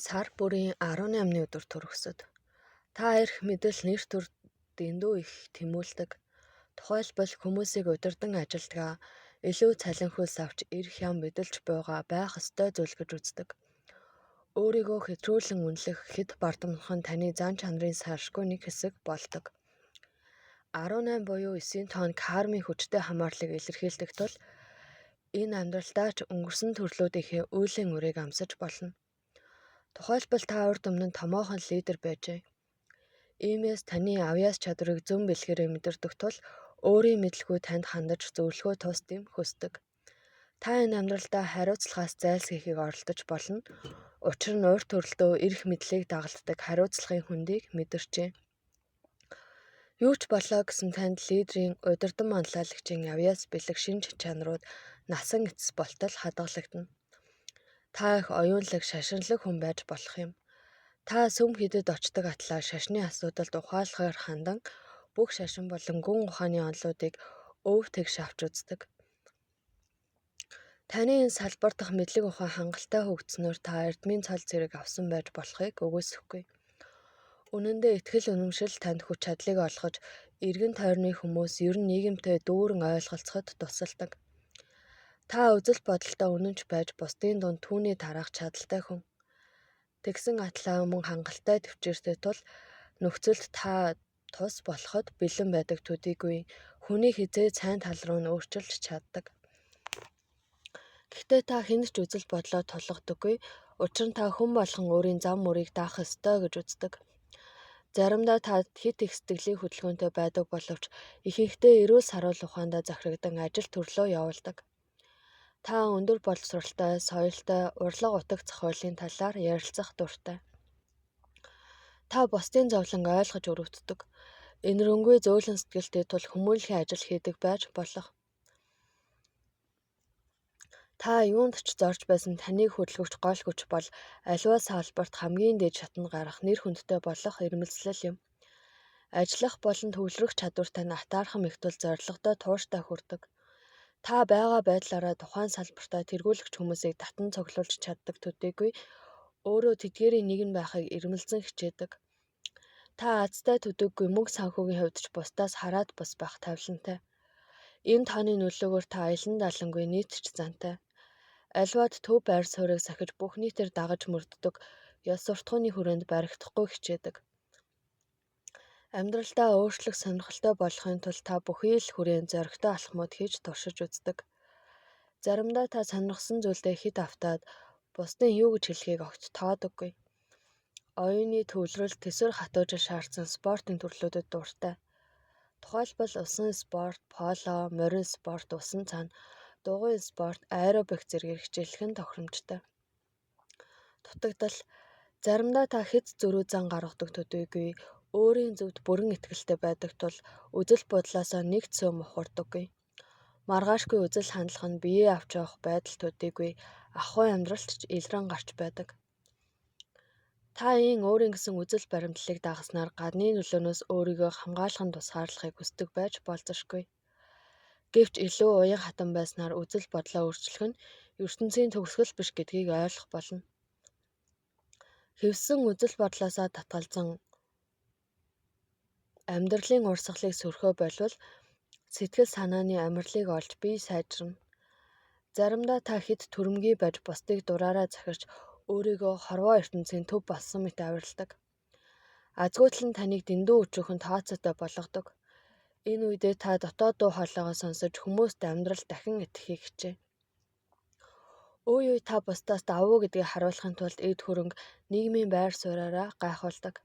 Сар бүрийн 18-ны өдөр төрөсөд та ирэх мэдэл нэр төр дэндүү их тэмүүлдэг. Тухайлбал хүмүүсийг удирдан ажилтгаа илүү цалинхүйс авч ирэх ям мэдэлж буйгаа байх ёстой зүйл гэж үздэг. Өөрийгөө хэтрүүлэн үнэлэх хэд бардамнах нь таны зан чанарын салшгүй нэг хэсэг болдог. 18 буюу 9-ийн тоон кармын хүчтэй хамаарлыг илэрхийлдэг тул энэ амьдралдаа ч өнгөрсөн төрлүүдийнхээ үеийн үрийг амсаж болно. Тухайлбал та урд өмнө нь томоохон лидер байжээ. Иймээс таны авьяас чадварыг зөв бэлгээрээ мэдэрдэг тул өөрийн мэдлгүй танд хандаж зөвлөхөө тус дэм хүсдэг. Та энэ амьдралдаа хариуцлагаас зайлсхийхийг оролдож болно. Учир нь урт төрөлтөө эрх мэдлийг дагалддаг хариуцлагын хүндийг мэдэрчээ. Юу ч болоо гэсэн танд лидерийн удирдан манлайлагчийн авьяас бэлэг шинж чанарууд насан эцэс болтол хадгалагдана. Та их оюунлаг, шашинлаг хүн байж болох юм. Та сүм хідэд очдог атлаа шашны асуудалд ухаалгаар хандан бүх шашин болон гүн ухааны онолуудыг өв тэгш авч үздэг. Таны энэ салбар дахь мэдлэг ухаан хангалттай хөгжснөөр та эрдмийн цол зэрэг авсан байж болохыг үгүйсэхгүй. Үнэн дээр итгэл үнэмшил танд хүч чадлыг олгож, эргэн тойрны хүмүүс ер нь нийгэмтэй дүүрэн ойлголцоход тусалдаг. Та үзэл бодолтой үнэнч байж бусдын дунд түүний тараах чадaltaй хүн. Тэгсэн атлаа мөн хангалттай төвчээртэй тул нөхцөлд та тус болоход бэлэн байдаг төдийгүй хүний хизээ сайн тал руу нь өөрчилж чаддаг. Гэхдээ та хэнд ч үзэл бодлоо тулгадаггүй, учир нь та хүн болгон өөрийн зам мөрийг даах ёстой гэж үздэг. Заримдаа та хит их сэтгэлийн хөдөлгөөнтэй байдаг боловч ихэнхдээ эрүүл саруул ухаандаа захирагдан ажил төрлөө явуулдаг. Та өндөр боловсролтой, соёлтой, урлаг утаг зохиолын талаар ярилцах дуртай. Та бусдын зовлон ойлгож өрөвддөг. Энэрэнгүй зөөлөн сэтгэлтэй тул хүмүүнлэхийн ажил хийдэг байж болох. Та юунд ч зорж байсан таныг хөдөлгөгч гол хүч бол аливаа салбарт хамгийн дээд шатанд гарах нэр хүндтэй болох ирмэлцлэл юм. Ажиллах болон төвлөрөх чадвартай нь атаархан их тул зорилгодоо тууштай хүрдэг. Та байгаа байдлаараа тухайн салбартаа тэргүүлэгч хүмүүсийг татан цуглуулж чаддаг төдийгүй өөрөө тэдгээрийн нэг нь байхыг ирмэлзэн хичээдэг. Та азтай төдийгүй мөнгө санхүүгийн хувьд ч бусдаас хараад бус байх тавилантай. Энэ тооны нөлөөгөөр та аялан далангүй нийтч зантай. Аливаад төв байр суурийг сахиж бүх нийтээр дагаж мөрддөг, ёс суртахууны хүрээнд баригдахгүй хичээдэг. Амьдралдаа өөрчлөх сонирхолтой болохын тулд та бүхий л хүрээнд зоригтой алхмууд хийж туршиж үздэг. Заримдаа та сонирхсан зүйлдээ хит автаад бусдын юу гэж хэлхийг огт тоодоггүй. Оюуны төвлөрөл тэсвэр хатуужид шаардсан спортын төрлүүдэд дуртай. Тухайлбал усан спорт, поло, морин спорт, усан цана, дугуйн спорт, аэробик зэргээр хичээлэх нь тохиромжтой. Дутагдал. Заримдаа та хэд зөрүү зан гаргадаг төдийгүй өөрийн зөвд бүрэн итгэлтэй байдаг тул үзэл бодлоосоо нэг цөм ухардаггүй. Маргаашгүй үзэл хандлах нь биеэ авч явах байдал төдийгүй ахуй амьдралт ч илрэн гарч байдаг. Та ийн өөрийн гэсэн үзэл баримтлалыг дагахснаар гадны нөлөөнөөс өөрийгөө хамгаалахын тусгаарлахыг хүсдэг байж болзошгүй. Гэвч илүү уян хатан байснаар үзэл бодлоо өөрчлөх нь ертөнцийн төгсгөл биш гэдгийг ойлгох болно. Хэвсэн үзэл бодлоосоо татгалзан амьдралын урсгалыг сөрхөө болвол сэтгэл санааны амарлыг олж бие сайжирна. Заримдаа та хэд түрэмгий байж бусдыг дураараа захирч өөрийгөө хорвоо ертөнцийн төв болсон мэт авиралдаг. Азгүйтэл нь таныг дэндүү өчүүхэн тооцоотой болгодог. Энэ үедээ та дотоод дуу хоолойгоо сонсож хүмүүст амьдрал дахин итгэхийг хичээ. Үе үе та бусдаас давуу гэдгийг харуулахын тулд эд хөрөнгө нийгмийн байр сууриараа гайхуулдаг.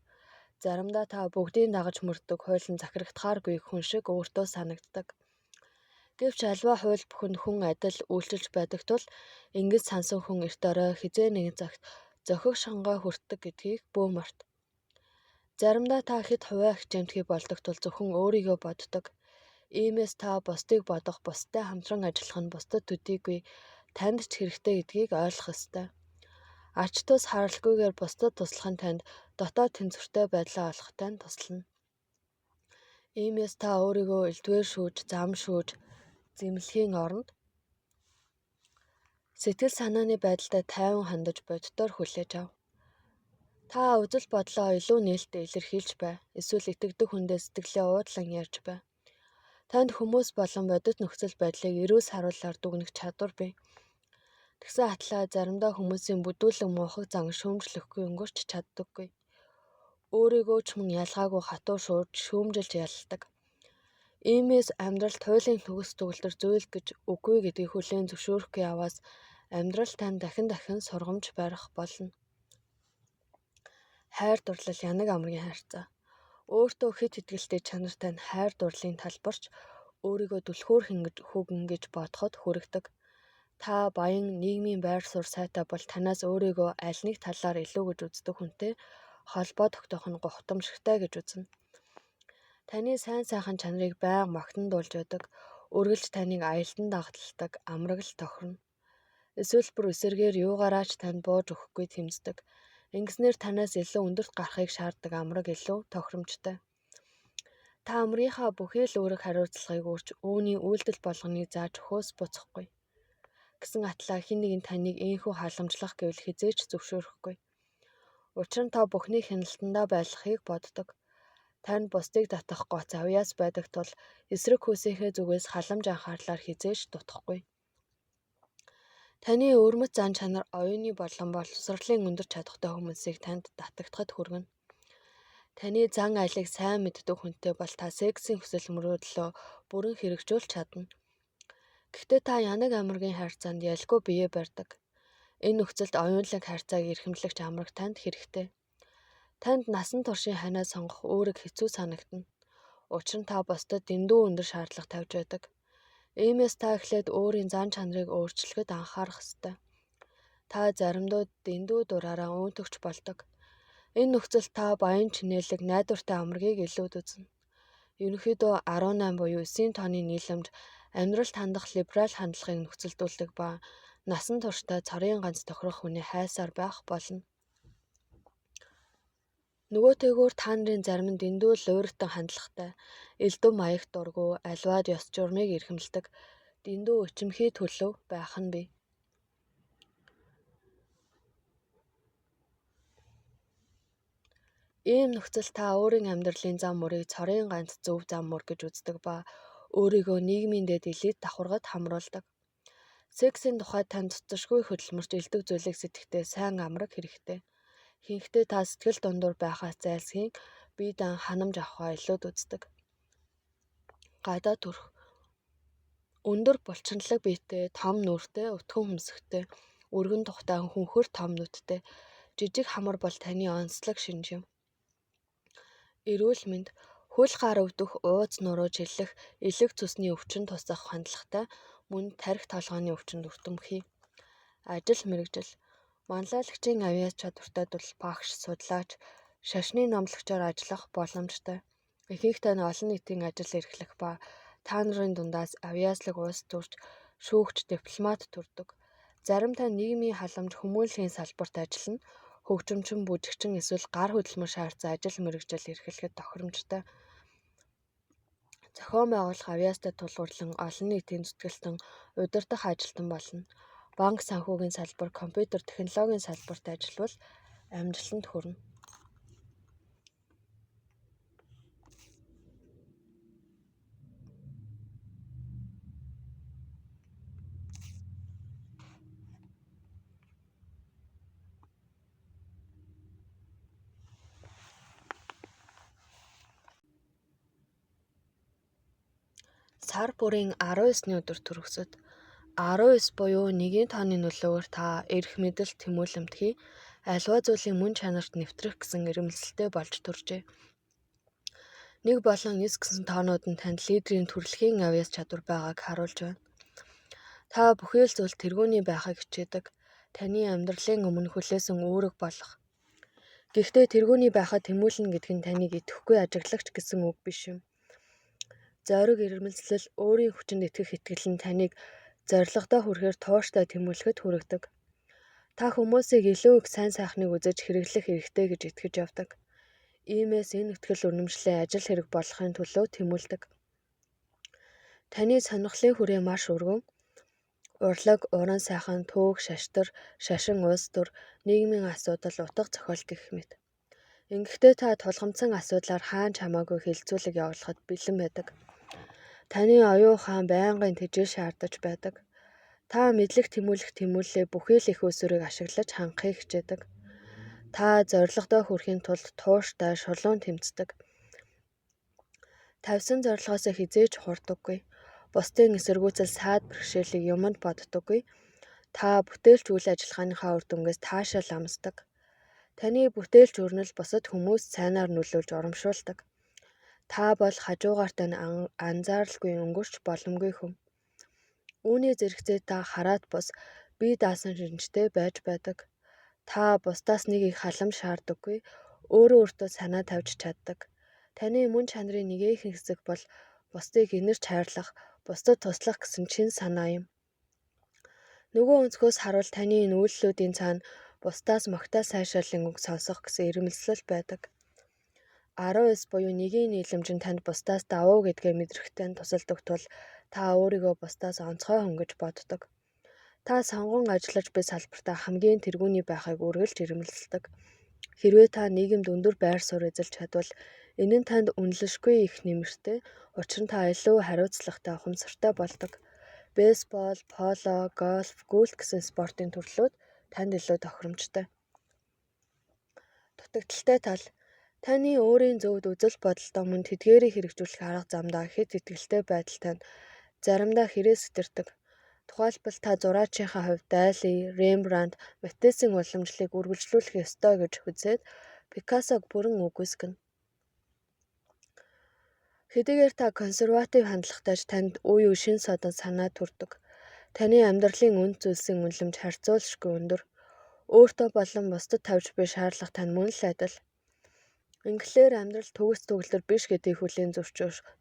Заримдаа та бүгдийг дагаж мөрддөг хуулийн захирагдахааргүй хүн шиг өөртөө санагддаг. Гэвч альва хууль бүхэнд хүн адил үйлчилж байдаг тул ингэж сансан хүн эрт орой хизээ нэгэн цагт зохих шангой хүртдэг гэдгийг бүү март. Заримдаа та хэд хувиа хичээмтгий болдог тул зөвхөн өөрийгөө боддог. Иймээс та бусдыг бодох, бусдтай хамтран ажиллах нь бусдад төдийгүй танд ч хэрэгтэй гэдгийг ойлгох ёстой. Ач тус харалгүйгээр бусдад туслах нь танд дотоод тэнцвэртэй байдлаа олохтой нь туслана. Иймээс та өөрийгөө элдвээр шүүж, зам шүүж, зэмлэхийн оронд сэтгэл санааны байдалтай тайван хандаж боддоор хүлээж ав. Та үзэл бодлоо илүү нээлттэй илэрхийлж бай. Эсвэл итгэдэг хүндээ сэтгэлээ уудлан ярьж бай. Танд хүмүүс болон бодит нөхцөл байдлыг эрүүл харуулаар дүгнэх чадвар бий. Тэгсэн атлаа заримдаа хүмүүсийн бүдүүлэг муухай зан шүүмжлэхгүй өнгөрч чаддаггүй. Өөрийгөө ч мөн ялгаагүй хатуу шүүмжилж ялладаг. Иймээс амьдралд хуулийн төгс төгөлтөр зүйл гэж үгүй гэдгийг хүлээн зөвшөөрөхгүй яваас амьдрал тань дахин дахин сургамж барих болно. Хайр дурлал янаг амрын хайрцаа. Өөртөө хэд итгэлтэй чанартай нь хайр дурлалын талбарч өөрийгөө түлхүүр хүүгэн гэж бодоход хүрэгдэг. Та баян нийгмийн байр суурь сайтай бол танаас өөрийгөө аль нэг талаар илүү гэж үздэг хүнтэй холбоо тогтоох нь гутамшигтай гэж үзнэ. Таны сайн сайхан чанарыг байнга магтан-дуулж байдаг, үргэлж таныг аялдан дагталдаг амрагл тохирно. Эсвэл бүр эсэргээр юугаараач танд бууж өгөхгүй тэмцдэг. Ингэснээр танаас илүү өндөрт гарахыг шаарддаг амраг илүү тохиромжтой. Та амрынхаа бүхий л үүрэг хариуцлагыг өөрч үүний үйлдэл болгоныг зааж өгөхөөс буцахгүй. Гэсэн атлаа хэн нэгэн таныг ийхүү халамжлах гэвэл хизээч зөвшөөрөхгүй. Учир нь та бүхний хяналтандаа байлгахыг боддог. Танд бусдыг татах гоц авьяас байдаг тул эсрэг хүүсийнхээ зүгээс халамж анхаарлаар хизээч дутахгүй. Таны өвөрмөц зан чанар оюуны болон боловсролын өндөр чадахтай хүмүүсийг танд татагдахад хүргэнэ. Таны зан айлыг сайн мэддэг хүнтэй бол та сексийн хүсэл мөрөөдлөө бүрэн хэрэгжүүлж чадна. Гэхдээ та янаг амаргийн харьцаанд ялгүй бие барьдаг. Энэ нөхцөлд оюунлаг харьцааг эрхэмлэгч амраг танд хэрэгтэй. Танд насан туршийн ханаа сонгох үүрэг хэцүү санагдана. Учир нь та бусдад дэндүү өндөр шаардлага тавьж байдаг. Иймээс та эхлээд өөрийн зан чанарыг өөрчлөхөд анхаарах ёстой. Та заримдаа дэндүү дураараа уунтөгч болдог. Энэ нөхцөлд та баян чинээлэг найдвартай амрагийг илүүд үзнэ. Ерөнхийдөө 18 буюу 9 тооны нийлэмж амьдралд хандах либерал хандлагыг нөхцөлдүүлдэг ба насан туршдаа цорын ганц тохирох хүний хайсаар байх болно. Нөгөөтэйгүүр та нарын зарим нь дэндүү лууртан хандлагатай, элдв маяг дургу, аливаад ёс журмыг эрхэмлдэг, дэндүү өчмхий төлөв байх нь бий. Ийм нөхцөл та өөрийн амьдралын зам мөрийг цорын ганц зөв зам мөр гэж үздэг ба өөрийгөө нийгмийн дэд элит давхаргад хамруулдаг. Сексийн тухай танд цэцэршгүй хөдөлмөрч элдв зүйлийг сэтгэхдээ сайн амраг хэрэгтэй. Хинхдээ та сэтгэл дундуур байхаас зайлсхийн бие даан ханамж авахаа илүүд үздэг. Гадаа төрх. Өндөр булчинлаг биетэй, том нүртэй, өтгөн хөмсгтэй, өргөн тухтай хүнхэр том нүдтэй, жижиг хамар бол таны онцлог шинж юм. Эрүүл мэнд, хөл гар өвдөх, ууз нуруу жилэх, элэг цусны өвчин тусах хандлагатай, мөн тарих толгойн өвчинд өртөмхий. Ажил мэргэжил. Манлайлагчийн авьяас чадвартай тул багш, судлаач, шашны номлогчоор ажиллах боломжтой. Ихэнхдээ нь олон нийтийн ажил эрхлэх ба та нарын дундаас авьяаслаг улс төрч, шүүгч, дипломат төрдөг. Заримдаа нийгмийн халамж хүмүүнлэгийн салбарт ажиллана, хөгжимчин, бүжигчин эсвэл гар хөдөлмөр шаардсан ажил мэргэжил эрхлэхэд тохиромжтой. Зохион байгуулах авьяастай тулгуурлан олон нийтийн зүтгэлтэн, удирдах ажилтан болно. Банк санхүүгийн салбар, компьютер технологийн салбарт ажиллавал амжилтанд хүрнэ. Сар бүрийн 19-ны өдөр төрөсөд 19 буюу 1-ийн тооны нөлөөгөөр та эрх мэдэл тэмүүлэмтгий аливаа зүйлийн мөн чанарт нэвтрэх гэсэн эрмэлзэлтэй болж төржээ. 1 болон 9 гэсэн тоонууд нь танд лидерийн төрөлхийн авьяас чадвар байгааг харуулж байна. Та бүхий л зүйл тэргүүний байхыг хичээдэг. Таны амьдралын өмнө хүлээсэн үүрэг болох. Гэхдээ тэргүүний байхад тэмүүлнэ гэдэг нь таныг идэвхгүй ажиглагч гэсэн үг биш юм. Зориг эрмэлзэл, өөрийн хүчинд итгэх итгэл нь таныг зорилгодоо хүрэхээр тууштай тэмүүлэхэд хүргэдэг. Та хүмүүсийг илүү их сайн сайхныг үзэж хэрэглэх хэрэгтэй гэж итгэж явдаг. Иймээс энэ итгэл үнэмшлээ ажил хэрэг болгохын төлөө тэмүүлдэг. Таны сонирхлын хүрээ маш өргөн. Урлаг, уран сайхан, түүх, шаштар, шашин улс төр, нийгмийн асуудал, утга зохиол гэх мэт. Ингэхдээ та тулгамдсан асуудлаар хаана ч хамаагүй хилцүүлэг явуулахад бэлэн байдаг. Таны оюун ухаан байнгын тэжээ шаардаж байдаг. Та мэдлэг тэмүүллээ бүхий л их усүрийг ашиглаж хангахыг хичээдэг. Та зорилгодоо хүрэхийн тулд тууштай шулуун тэмцдэг. Тавьсан зорилгоосоо хизээж хурдаггүй. Бусдын эсэргүүцэл саад бэрхшээлийг юмд боддоггүй. Та бүтээлч үйл ажиллагааныхаа үр дүнгээс таашаал амсдаг. Таны бүтээлч өрнөл бусад хүмүүс сайнаар нөлөөлж урамшуулдаг. Та бол хажуугаартай анзааралгүй өнгөрч боломгүй хүм. Үүний зэрэгцээ та хараат бус бие даасан шинжтэй байж байдаг. Та бусдаас нэг их халамж шаарддаггүй, өөрөө өөртөө санаа тавьж чаддаг. Таны мөн чанарын нэгэн хэсэг бол бусдыг инэрч хайрлах, бусдад туслах гэсэн чин санаа юм. Нөгөө өнцгөөс харуул таны энэ үйлдэлүүдийн цаана бусдаас магтаал сайшааллын үг сонсох гэсэн ирмэлзэл байдаг. 19 буюу нэгийн нийлэмж нь танд бусдаас давуу гэдгээ мэдрэхтэй тусалдаг тул та өөрийгөө бусдаас онцгой хөнгөж боддог. Та сонгон ажиллаж буй салбартаа хамгийн тэргүүний байхыг үргэлж ирмэлзэлдэг. Хэрвээ та нийгэмд өндөр байр суурь эзэлж чадвал энэ нь танд үнэлэшгүй их нэмэртэй, учир нь та илүү хариуцлагатай, ухамсартай болдог. Бейсбол, поло, гольф, гүйлт гэсэн спортын төрлүүд танд илүү тохиромжтой. Дутагдaltaй тал. Таны өөрийн зөвд үзэл бодолтой мөн тэдгээрийг хэрэгжүүлэх арга замдаа хэд итгэлтэй байдал танд заримдаа хэрэг сэтэрдэг. Тухайлбал та зураачийнхаа хувьд Дали, Рембрандт, Матессийн уламжлалыг үргэлжлүүлэх ёстой гэж үзээд Пикассог бүрэн үгүйсгэнэ. Хэдийгээр та консерватив хандлагатай ч танд үе шин содан санаа төрдөг. Таны амьдралын үнд зүйлсийн үнэлэмж харьцуулшгүй өндөр. Өөртөө болон бусдад тавьж буй шаардлага тань мөн л адил. Ингэлээр амьдрал төгс төгөлдөр биш гэдгийг хүлээн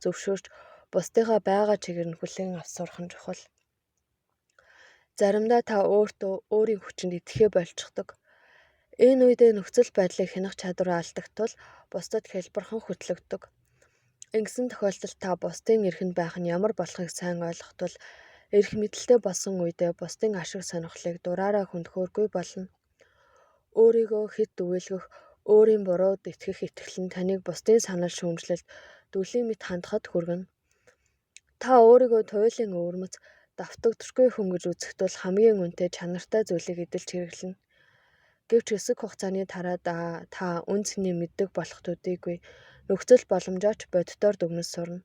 зөвшөөрч бусдынхаа байгаа чигээр нь хүлээн авч сурах нь чухал. Заримдаа та өөртөө өөрийн хүчинд итгэхээ болчихдог. Энэ үедээ нөхцөл байдлыг хянах чадвараа алдах тул бусдад хэлбэрхэн хөтлөгддөг. Ингэсэн тохиолдолд та бусдын эрхэнд байх нь ямар болохыг сайн ойлгох тул эрх мэдэлтэй болсон үедээ бусдын ашиг сонирхлыг дураараа хүндөхөөргүй болно. Өөрийгөө хэд дүгээлгэх, өөрийн бурууд итгэх итгэл нь таныг бусдын санал шүүмжлэлд дүлийн мэт хандахад хүргэнэ. Та өөрийгөө туйлын өвөрмөц, давтагдшгүй хүн гэж үзэх тул хамгийн үнэтэй чанартай зүйлийг эдэлж хэрэглэнэ. Гэвч хэсэг хугацааны дараа та үн цэнийг мэддэг болох төдийгүй нөхцөл боломжооч боддоор дүгнэж сурна.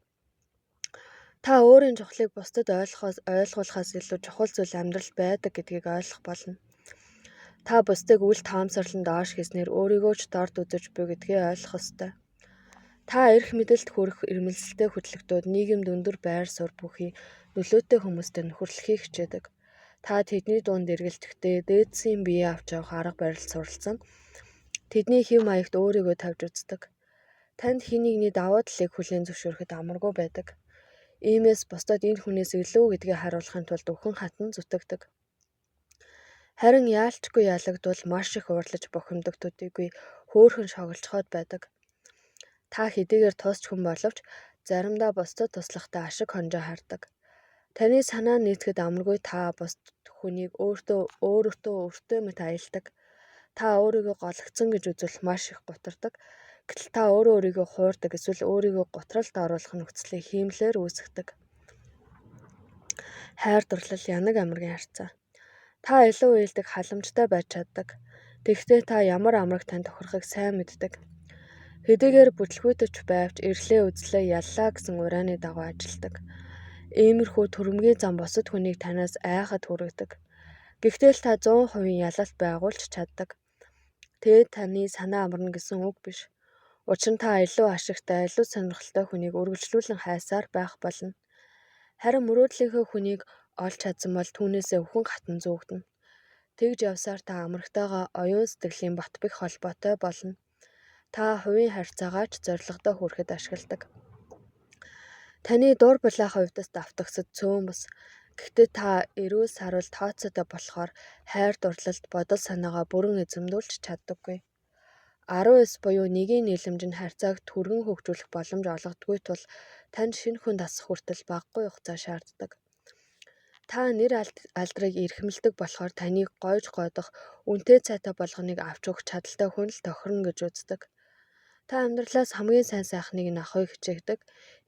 Та өөрийн чухлыг бусдад ойлгуулахаас илүү чухал зүйл амьдрал байдаг гэдгийг ойлгох болно. Та бусдыг үл таамсарлан доош хийснээр өөрийгөө ч дорд үзэж буй гэдгийг ойлгох ёстой. Та эрх мэдэлд хүрэх ирмэлзэлтэй хөтлөгтүүд нийгэмд өндөр байр суурь бүхий нөлөөтэй хүмүүстэй нөхөрлөхийг хичээдэг. Та тэдний дунд эргэлтэхдээ дээдсийн бие авч явах арга барил суралцсан. Тэдний хэв маягт өөрийгөө тавьж үздэг. Танд хэн нэгний давуу талыг хүлээн зөвшөөрөхөд амаргүй байдаг. Иймээс бусдад энэ хүнээс илүү гэдгийг харуулахын тулд өвхөн хатан зүтгэдэг. Харин яалчгүй ялагдвал маш их уурлаж бухимдаг төдийгүй хөөрхөн шоглцоход байдаг. Та хэдийгээр тусч хүн боловч заримдаа бусдад туслахтаа ашиг хонжоо хардаг. Таны санаа нийцэхэд амаргүй та бусд хүнийг өөртөө мэт аялдаг. Та өөрийгөө гологцсон гэж үзвэл маш их гутардаг. Гэтэл та өөрийгөө хуурдаг эсвэл өөрийгөө гутралд оруулах нөхцөлийг хиймлээр үүсгдэг. Хайр дурлал янаг амаргийн харьцаа. Та илүү уйлдаг халамжтай байж чаддаг. Тэгэхдээ та ямар амраг тань тохирохыг сайн мэддэг. Хэдийгээр бүтлгүүтэж байвч эрлээ үзлээ яллаа гэсэн урианы дагуу ажилдаг. Иймэрхүү төрөмгийн зам бусад хүнийг танаас айхад хүргэдэг. Гэхдээ л та 100% ялалт байгуулж чаддаг. Тэгээд таны санаа амарна гэсэн үг биш. Учир нь та илүү ашигтай, илүү сонирхолтой хүнийг үргэлжлүүлэн хайсаар байх болно. Харин мөрөөдлийнхөө хүнийг олж чадсан бол түүнээсээ өвхөн хатан зүүгдэнэ. Тэгж явсаар та амрагтайгаа оюун сэтгэлийн бат бэх холбоотой болно. Та хувийн харьцаагаа ч зорилгодоо хүрэхэд ашигладаг. Таны дур булаахын хувьдас давтагсад цөөн бус. Гэхдээ та эрүүл саруул тооцоотой болохоор хайр дурлалд бодол санаагаа бүрэн эзэмдүүлж чаддаггүй. 19 буюу нэгийн нийлэмж нь харьцааг түргэн хөгжүүлэх боломж олгодгүй тул танд шинэ хүн дасах хүртэл багагүй хугацаа шаарддаг. Та нэр алдрыг эрхэмлдэг болохоор таныг гойж гойдох, үнэтэй цайтай болгоныг авч өгөх чадaltaй хүн л тохирно гэж үздэг. Та амьдралаас хамгийн сайн сайхныг нь авахыг хичээгдэг.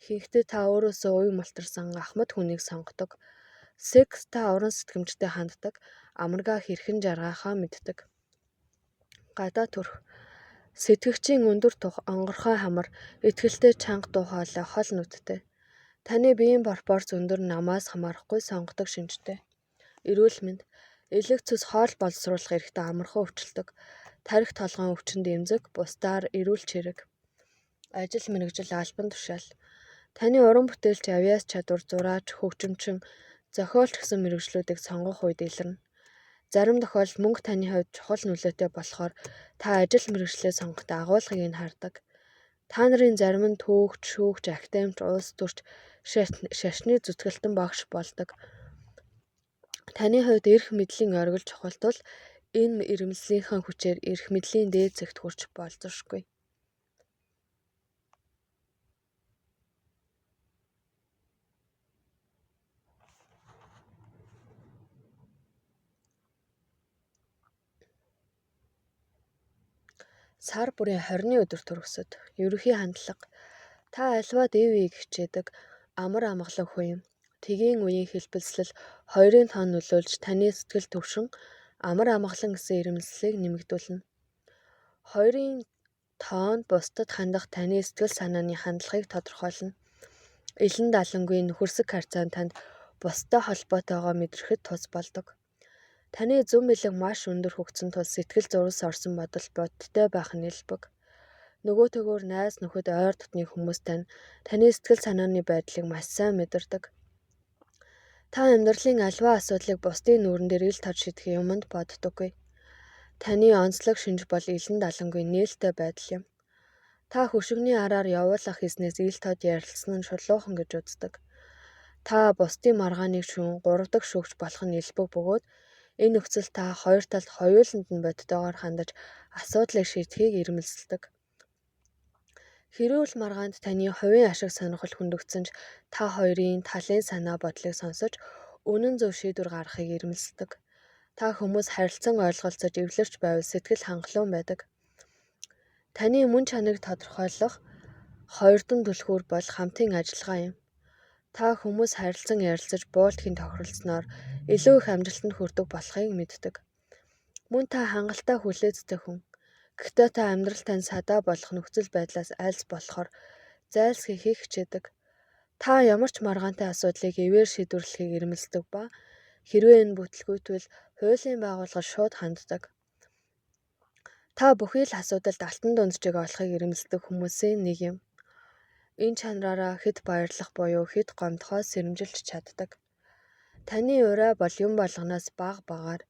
Ихэнхдээ та өөрөөсөө уян мултарсан ахмад хүнийг сонгодог. Секс та уран сэтгэмжтэй ханддаг. Амаргаа хэрхэн жаргахаа мэддэг. Гадаа төрх. Сэтгэгчийн өндөр тух онгорхой хамар, итгэлтэй чанга дуу хоолой хол нүдтэй. Таны биеийн пропорц өндөр намаас хамаарахгүй сонгодог шинжтэй. Эрүүл мэнд. Элэг цус хоол боловсруулах эрэхтэй амархан өвчлөдөг. Тарих толгойн өвчнөд эмзэг, бусдаар эрүүл чирэг. Ажил мэргэжил албан тушаал. Таны уран бүтээлч, авиас чадвар, зураач, хөгжимчин, зохиолч гэсэн мэргэжлүүдийг сонгох үед илэрнэ. Зарим тохиолдолд мөнгө таны хувьд чухал нөлөөтэй болохоор та ажил мэргэжлээ сонгохдоо агуулгыг нь хардаг. Та нарын зарим нь түүхч, шүүгч, академич, улс төрч, шашны зүтгэлтэн багш болдог. Таны хувьд эрх мэдлийн оргил чухал тул энэ ирмэлзлийнхэн хүчээр эрх мэдлийн дээд зэгт хүрч болзошгүй. Сар бүрийн 20-ны өдөр төрөсөд ерөнхий хандлага. Та альва дэвийг хичээдэг амар амгалан хүн юм. Тэгийн үеийн хэлбэлцэл 2-ын тоон нөлөөлж таны сэтгэл төвшин амар амгалан гэсэн ирмэлцлийг нэмэгдүүлнэ. 2-ын тоон бусдад хандах таны сэтгэл санааны хандлагыг тодорхойлно. Илэн далангүй нөхөрсөг харьцаанд танд бусдад холбоотойгоо мэдрэхэд тус болдог. Таны зүн бэлэг маш өндөр хөгжсөн тул сэтгэл зурвас орсон бодол бодиттой байх нь элбэг. Нөгөөтэйгөр найз нөхөд ойр дотны хүмүүс таны сэтгэл санааны байдлыг маш сайн мэдэрдэг. Та амьдралын аливаа асуудлыг бусдын нүүрэн дээр ил тод шийдэх юмд боддоггүй. Таны онцлог шинж бол илэн далангүй нээлттэй байдал юм. Та хөшигний араар явуулах хийснээс ил тод ярилцсан нь шулуухан гэж үздэг. Та бусдын маргааныг шүүн 3 дахь шүүгч болох нь элбэг бөгөөд энэ нөхцөл та хоёр талд хоёуланд нь бодитойгоор хандаж асуудлыг шийдэхийг ирмэлцдэг. Хэрүүл маргаанд таны хувийн ашиг сонирхол хөндөгдсөн ч та хоёрын талын санаа бодлыг сонсож үнэн зөв шийдвэр гаргахыг ирмэлцдэг. Та хүмүүс харилцан ойлголцож эвлэрч байвал сэтгэл хангалуун байдаг. Таны мөн чанарыг тодорхойлох хоёрдон түлхүүр бол хамтын ажиллагаа юм. Та хүмүүс харилцан ярилцаж буултгийн тохиролцсноор илүү их амжилтанд хүрдэг болохыг мэддэг. Мөн та хангалттай хүлээцтэй хүн. Гэхдээ та амьдрал тань садаа болох нөхцөл байдлаас альс болохоор зайлсхийхийг хичээдэг. Та ямар ч маргаантай асуудлыг эвээр шийдвэрлэхийг ирмэлцдэг ба хэрвээ энэ бүтэлгүйтвэл хуулийн байгууллагад шууд ханддаг. Та бүхий л асуудалд алтан дунджийг олохыг ирмэлцдэг хүмүүсийн нэг юм. Энэ чанараараа хэд баярлах буюу хэд гомдохоос сэрэмжилж чаддаг. Таны ураа бол юм болгоноос багаар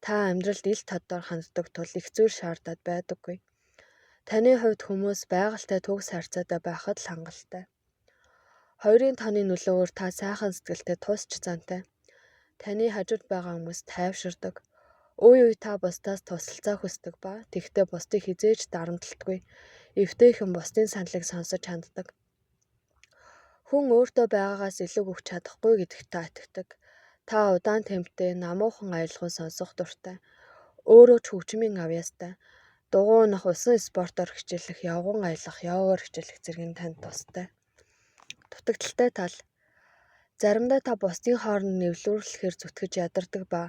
та амьдралд ил тоддоор ханддаг тул их зүйл шаардаад байдаггүй. Таны хувьд хүмүүс байгальтай төгс харьцаатай байхад л хангалттай. 2-ын тооны нөлөөгөөр та сайхан сэтгэлтэй тусч зантай. Таны хажууд байгаа хүмүүс тайвширдаг. Үе үе та бусдаас тусалцаа хүсдэг ба тэгтээ бусдыг хизээж дарамтлахгүй. Эвтэйхэн бусдын саналыг сонсож ханддаг. Хүн өөртөө байгаагаас илүү өгч чадахгүй гэдэгт та итгэдэг. Та удаан темптэй, намуухан аялгын сонсох дуртай. Өөрөө ч хөгжмийн авьяастай. Дугуй унах, усан спортоор хичээлэх, явган аялах, йогаар хичээлэх зэрэг нь танд тустай. Дутагдaltaй тал. Заримдаа та бусдын хооронд нэвлүүлэхээр зүтгэж ядардаг ба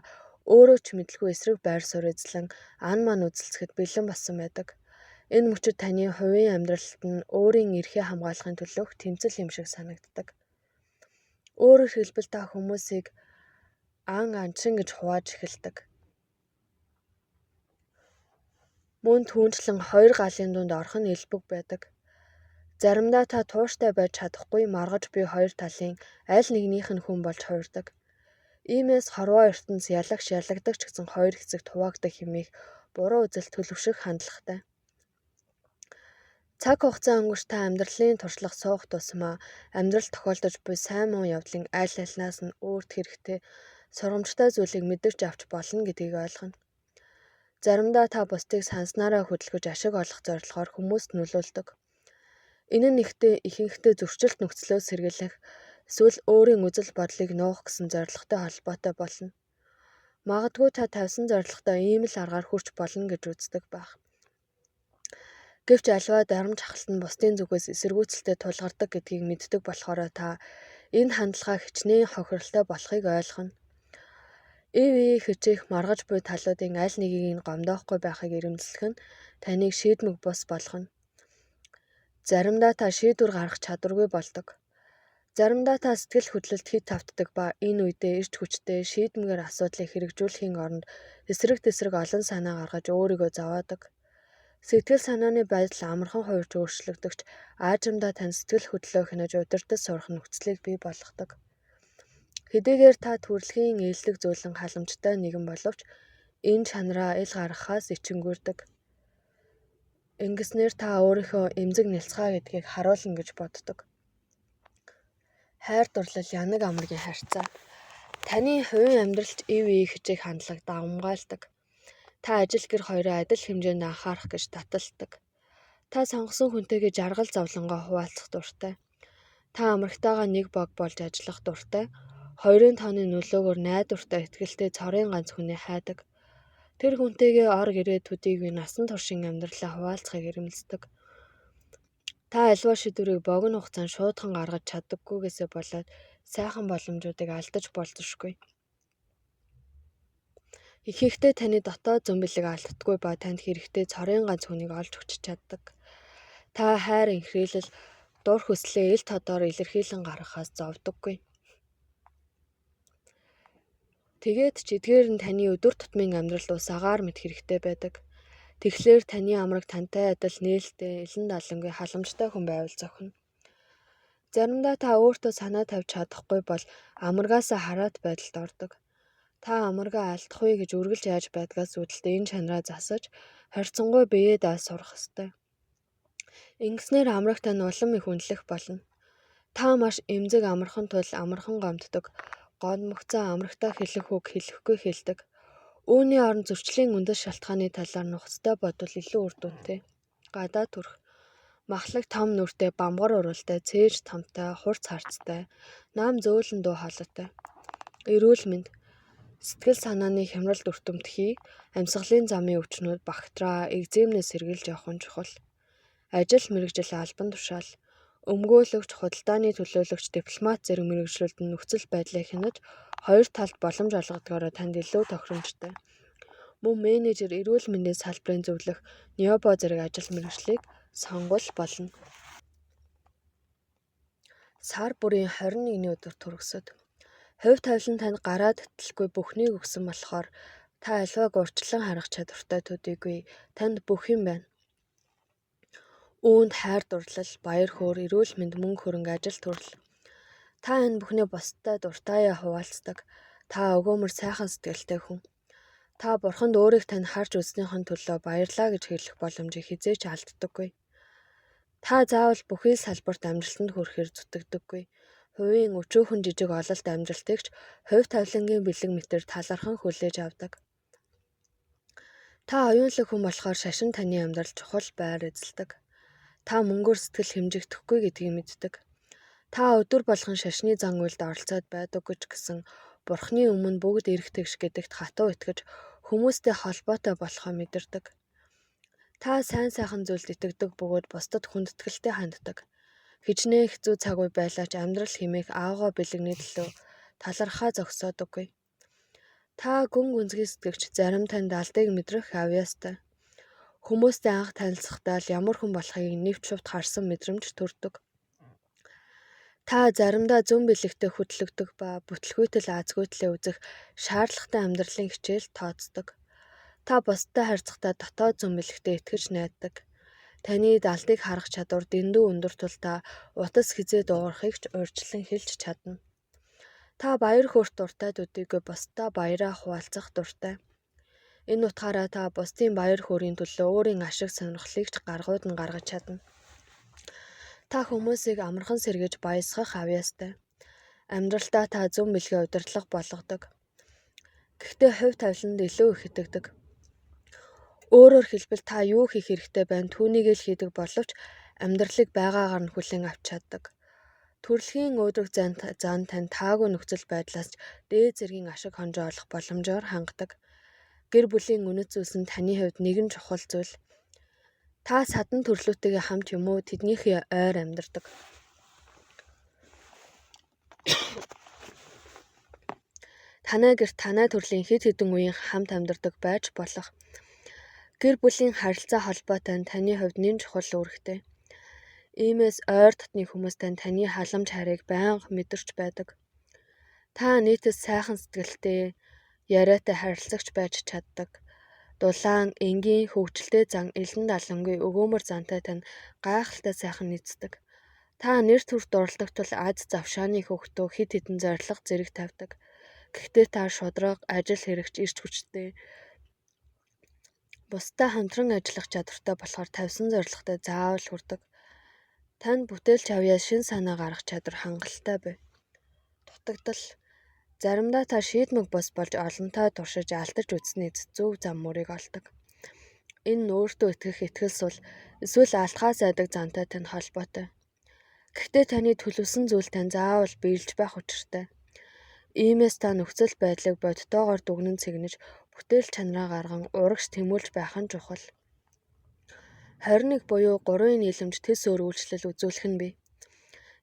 өөрөө ч мэдлгүй эсрэг байр суурь эзлэн ан ман үзэлцэхэд бэлэн болсон байдаг. Энэ мөчид таны хувийн амьдралд нь өөрийн эрхээ хамгаалахын төлөөх тэмцэл юм шиг санагддаг. Өөрөөр хэлбэл та хүмүүсийг анчин гэж хувааж эхэлдэг. Мөн түүнчлэн 2 галын дунд орох нь элбэг байдаг. Заримдаа та тууштай байж чадахгүй маргаж буй 2 талын аль нэгнийх нь хүн болж хуурдаг. Иймээс хорвоо ертөнц ялагдагч гэсэн 2 хэсэгт хуваагдах хэмээх буруу үзэл төлөвшөх хандлагатай. Цаг хугацаа өнгөрч та амьдралын туршлага суух тусмаа амьдрал тохиолдож буй сайн муу явдлын аль альнаас нь өөрт хэрэгтэй сургамжтай зүйлийг мэдэрч авч болно гэдгийг ойлгоно. Заримдаа та бусдыг санснараа хөдөлгөж ашиг олох зорилгоор хүмүүст нөлөөлдөг. Энэ нь ихэнхдээ зөрчилт нөхцлөөс сэргийлэх, Эсвэл өөрийн үзэл бодлыг нуух гэсэн зорилготой холбоотой болно. Магадгүй та тавьсан зорилготой ийм л аргаар хүрч болно гэж үздэг байх. Гэвч аливаа дарамт хахалт нь бусдын зүгээс эсэргүүцэлтэй тулгардаг гэдгийг мэддэг болохоор та энэ хандлага хичнээн хохиролтой болохыг ойлгоно. Ив хичээх маргаж буй талуудын аль нэгийг нь гомдоохгүй байхыг эрэмзэлэх нь таныг шийдмэг бус болгоно. Заримдаа та шийдвэр гаргах чадваргүй болдог. Заримдаа та сэтгэл хөдлөлд хит тавтдаг ба энэ үедээ эрч хүчтэй шийдмгээр асуудлыг хэрэгжүүлэхийн оронд эсрэг тэсрэг олон санаа гаргаж өөрийгөө зовоодог. Сэтгэл санааны байдал амархан хуурж өөрчлөгдөгч аажимдаа тань сэтгэл хөдлөлөө хянаж удирдах сурах нөхцөлийг бий болгодог. Хэдийгээр та төрөлхийн ээлдэг зөөлөн халамжтай нэгэн боловч энэ чанараа ил гаргахаас ичингүрдэг. Ингэснээр та өөрийнхөө эмзэг нэлцгаа гэдгийг харуулна гэж боддог. Хайр дурлал янаг амаргийн харьцаа. Таны хувийн амьдралд ив хичээх хандлага давмгаалдаг. Та ажил гэр хоёроо адил хэмжээнд анхаарах гэж таталдаг. Та сонгосон хүнтэйгээ жаргал зовлонгоо хуваалцах дуртай. Та амрагтайгаа нэг баг болж ажиллах дуртай. Хоёрын тооны нөлөөгөөр найдвартай итгэлтэй цорын ганц хүнээ хайдаг. Тэр хүнтэйгээ ор гэрээ төдийгүй насан туршийн амьдралаа хуваалцахыг эрмэлздэг. Та аливаа шийдвэрийг богино хугацаанд шуудхан гаргаж чаддаггүйгээсээ болоод сайхан боломжуудыг алдаж болзошгүй. Ихэнхдээ таны дотоод зөмбөлийг алддаггүй ба танд хэрэгтэй цорын ганц хүнийг олж өгч чаддаг. Та хайр инхрийлэл дур хүслээ ил тодоор илэрхийлэн гаргахаас зовдоггүй. Тэгээд ч эдгээр нь таны өдөр тутмын амьдралд ус агаар мэт хэрэгтэй байдаг. Тэгэхээр таны амраг тантай адил нээлттэй, элен далангүй халамжтай хүн байвал зохино. Заримдаа та өөртөө санаа тавьж чадахгүй бол амрагаасаа хараат байдалд ордог. Та амрагаа алдах вэ гэж үргэлж яаж байдгаас үүдэлтэй энэ чанараа засаж харьцангуй биеэ дааж сурах ёстой. Ингэснээр амрагт тань улам их үнэлэх болно. Та маш эмзэг амархан тул амархан гомддог. Гомдмогцоо амрагтаа хэлэх үг хэлэхгүй хэлдэг. Үүний оронд зөрчлийн үндэс шалтгааны талаар нухацтай бодвол илүү үр дүнтэй. Гадаа төрх. Махлаг том нүртэй, бамгар уралтай, цээж томтой, хурц харцтай, нам зөөлөн дуу хоолойтой. Эрүүл мэнд. Сэтгэл санааны хямралд өртөмтгий, амьсгалын замын өвчнүүд багтраа, экземнээс сэргийлж явах нь чухал. Ажил мэргэжил албан тушаал. Өмгөөлөгч, худалдааны төлөөлөгч, дипломат зэрэг мэргэжлүүд нь нөхцөл байдлыг хянаж хоёр талд боломж олгодгоороо танд илүү тохиромжтой. Мөн менежер эрүүл мэндийн салбарын зөвлөх Необо зэрэг ажил мэргэжлийг сонгол болно. Сар бүрийн 21-ний өдөр төрөсөд. Хувь тавилан танд гараа таталгүй бүхнийг өгсөн болохоор та альвааг урьдчилан харах чадвартай төдийгүй танд бүх юм байна. Үүнд хайр дурлал, баяр хөөр, эрүүл мэнд, мөнгө хөрөнгө, ажил төрөл. Та энэ бүхнээ бусдад дуртаяа хуваалцдаг. Та өгөөмөр сайхан сэтгэлтэй хүн. Та бурханд өөрийг тань харж үзснийхэн төлөө баярлаа гэж хэлэх боломжийг хизээч алддаггүй. Та заавал бүхий л салбарт амжилтанд хүрэхээр зүтгэдэггүй. Хувийн өчүүхэн жижиг ололт амжилтыг ч хувь тавилангийн бэлэг мэтэр талархан хүлээж авдаг. Та оюунлаг хүн болохоор шашин таны амьдрал чухал байр эзэлдэг. Та мөнгөөр сэтгэл хэмжигдэхгүй гэдгийг мэддэг. Та өдөр болгон шашны зан үйлд оролцоод байдаггүй ч гэсэн Бурхны өмнө бүгд эрх тэгш гэдэгт хатуу итгэж хүмүүстэй холбоотой болохоо мэдэрдэг. Та сайн сайхан зүйлд итгэдэг бөгөөд бусдад хүндэтгэлтэй ханддаг. Хичнээн хэцүү цаг үе байлаач амьдрал хэмээх аавгаа бэлэгний төлөө талархаа зогсоодоггүй. Та гүн гүнзгий сэтгэгч зарим танд алдыг мэдрэх авьяастай. Хүмүүстэй анх танилцахдаа л ямар хүн болохыг нэвт шувт харсан мэдрэмж төрдөг. Та заримдаа зүүн бэлэгтээ хөдлөгдөг ба бүтлгүйтэл азгүйтлээ үзэх шаардлагатай амьдралын хичээл тооцдог. Та бусдад харьцахдаа дотоод зүүн бэлэгтээ итгэж найддаг. Таны алдыг харах чадвар дэндүү өндөр тул та утас хизээ дуурахыг ч урьдчилан хэлж чадна. Та баяр хөөрт дуртай төдийгүй бусдаа баяраа хуваалцах дуртай. Энэ утгаараа та бусдын баяр хөөрийн төлөө өөрийн ашиг сонирхлыг ч гаргууд нь гаргаж чадна. Та хүмүүсийг амархан сэргэж баясгах авьяастай. Амьдралдаа та зүүн бэлгээ удирдлага болгодог. Гэхдээ хувь тавиланд илүү их итгэдэг. Өөрөөр хэлбэл та юу хийх хэрэгтэй байна түүнийг л хийдэг боловч амьдралыг байгаагаар нь хүлээн авч чаддаг. Төрөлхийн өөдрөг зан тань таагүй нөхцөл байдлаас ч дээд зэргийн ашиг хонжоо олох боломжоор хангадаг. Гэр бүлийн үнэт зүйлс нь таны хувьд нэгэн чухал зүйл. Та садан төрлөөтэйгээ хамт юм уу тэднийхээ ойр амьдардаг. Танай гэрт танай төрлийн хэд хэдэн үеийн хамт амьдардаг байж болох. Гэр бүлийн харилцаа холбоотой нь таны хувьд нэн чухал үүрэгтэй. Иймээс ойр дотны хүмүүс таны халамж харийг байнга мэдэрч байдаг. Та нийтэд сайхан сэтгэлтэй, яриатай харилцагч байж чаддаг. Дулаан, энгийн, хөвгчлөлтэй зан элен далангүй өгөөмөр зантай тань гайхалтай сайхан нийцдэг. Та нэр төр дурлах тул аз завшааны хөвгтөө хэд хэдэн зориг зэрэг тавьдаг. Гэхдээ та шудраг, ажил хэрэгч, эрч хүчтэй, бусдаа хамтран ажиллах чадвартай болохоор тавьсан зорилготой заавал хүрдэг. Танд бүтээлч авьяа шин санаа гаргах чадвар хангалттай бай. Дутагдал. Заримдаа та шийдмэг бус болж олонтой туршиж алдаж үзсний зөв зам мөрийг олдог. Энэ нь өөртөө итгэх итгэл сул эсвэл алдхаас айдаг зантай тань холбоотой. Гэхдээ таны төлөвсөн зүйл тань заавал биелж байх учиртай. Иймээс та нөхцөл байдлыг бодтоогоор дүгнэн цэгнэж бүтээл чанараа гарган урагш тэмүүлж байх нь чухал. 21 буюу 3-ын нийлэмж тэс өөр үйлчлэл үзүүлэх нь бий.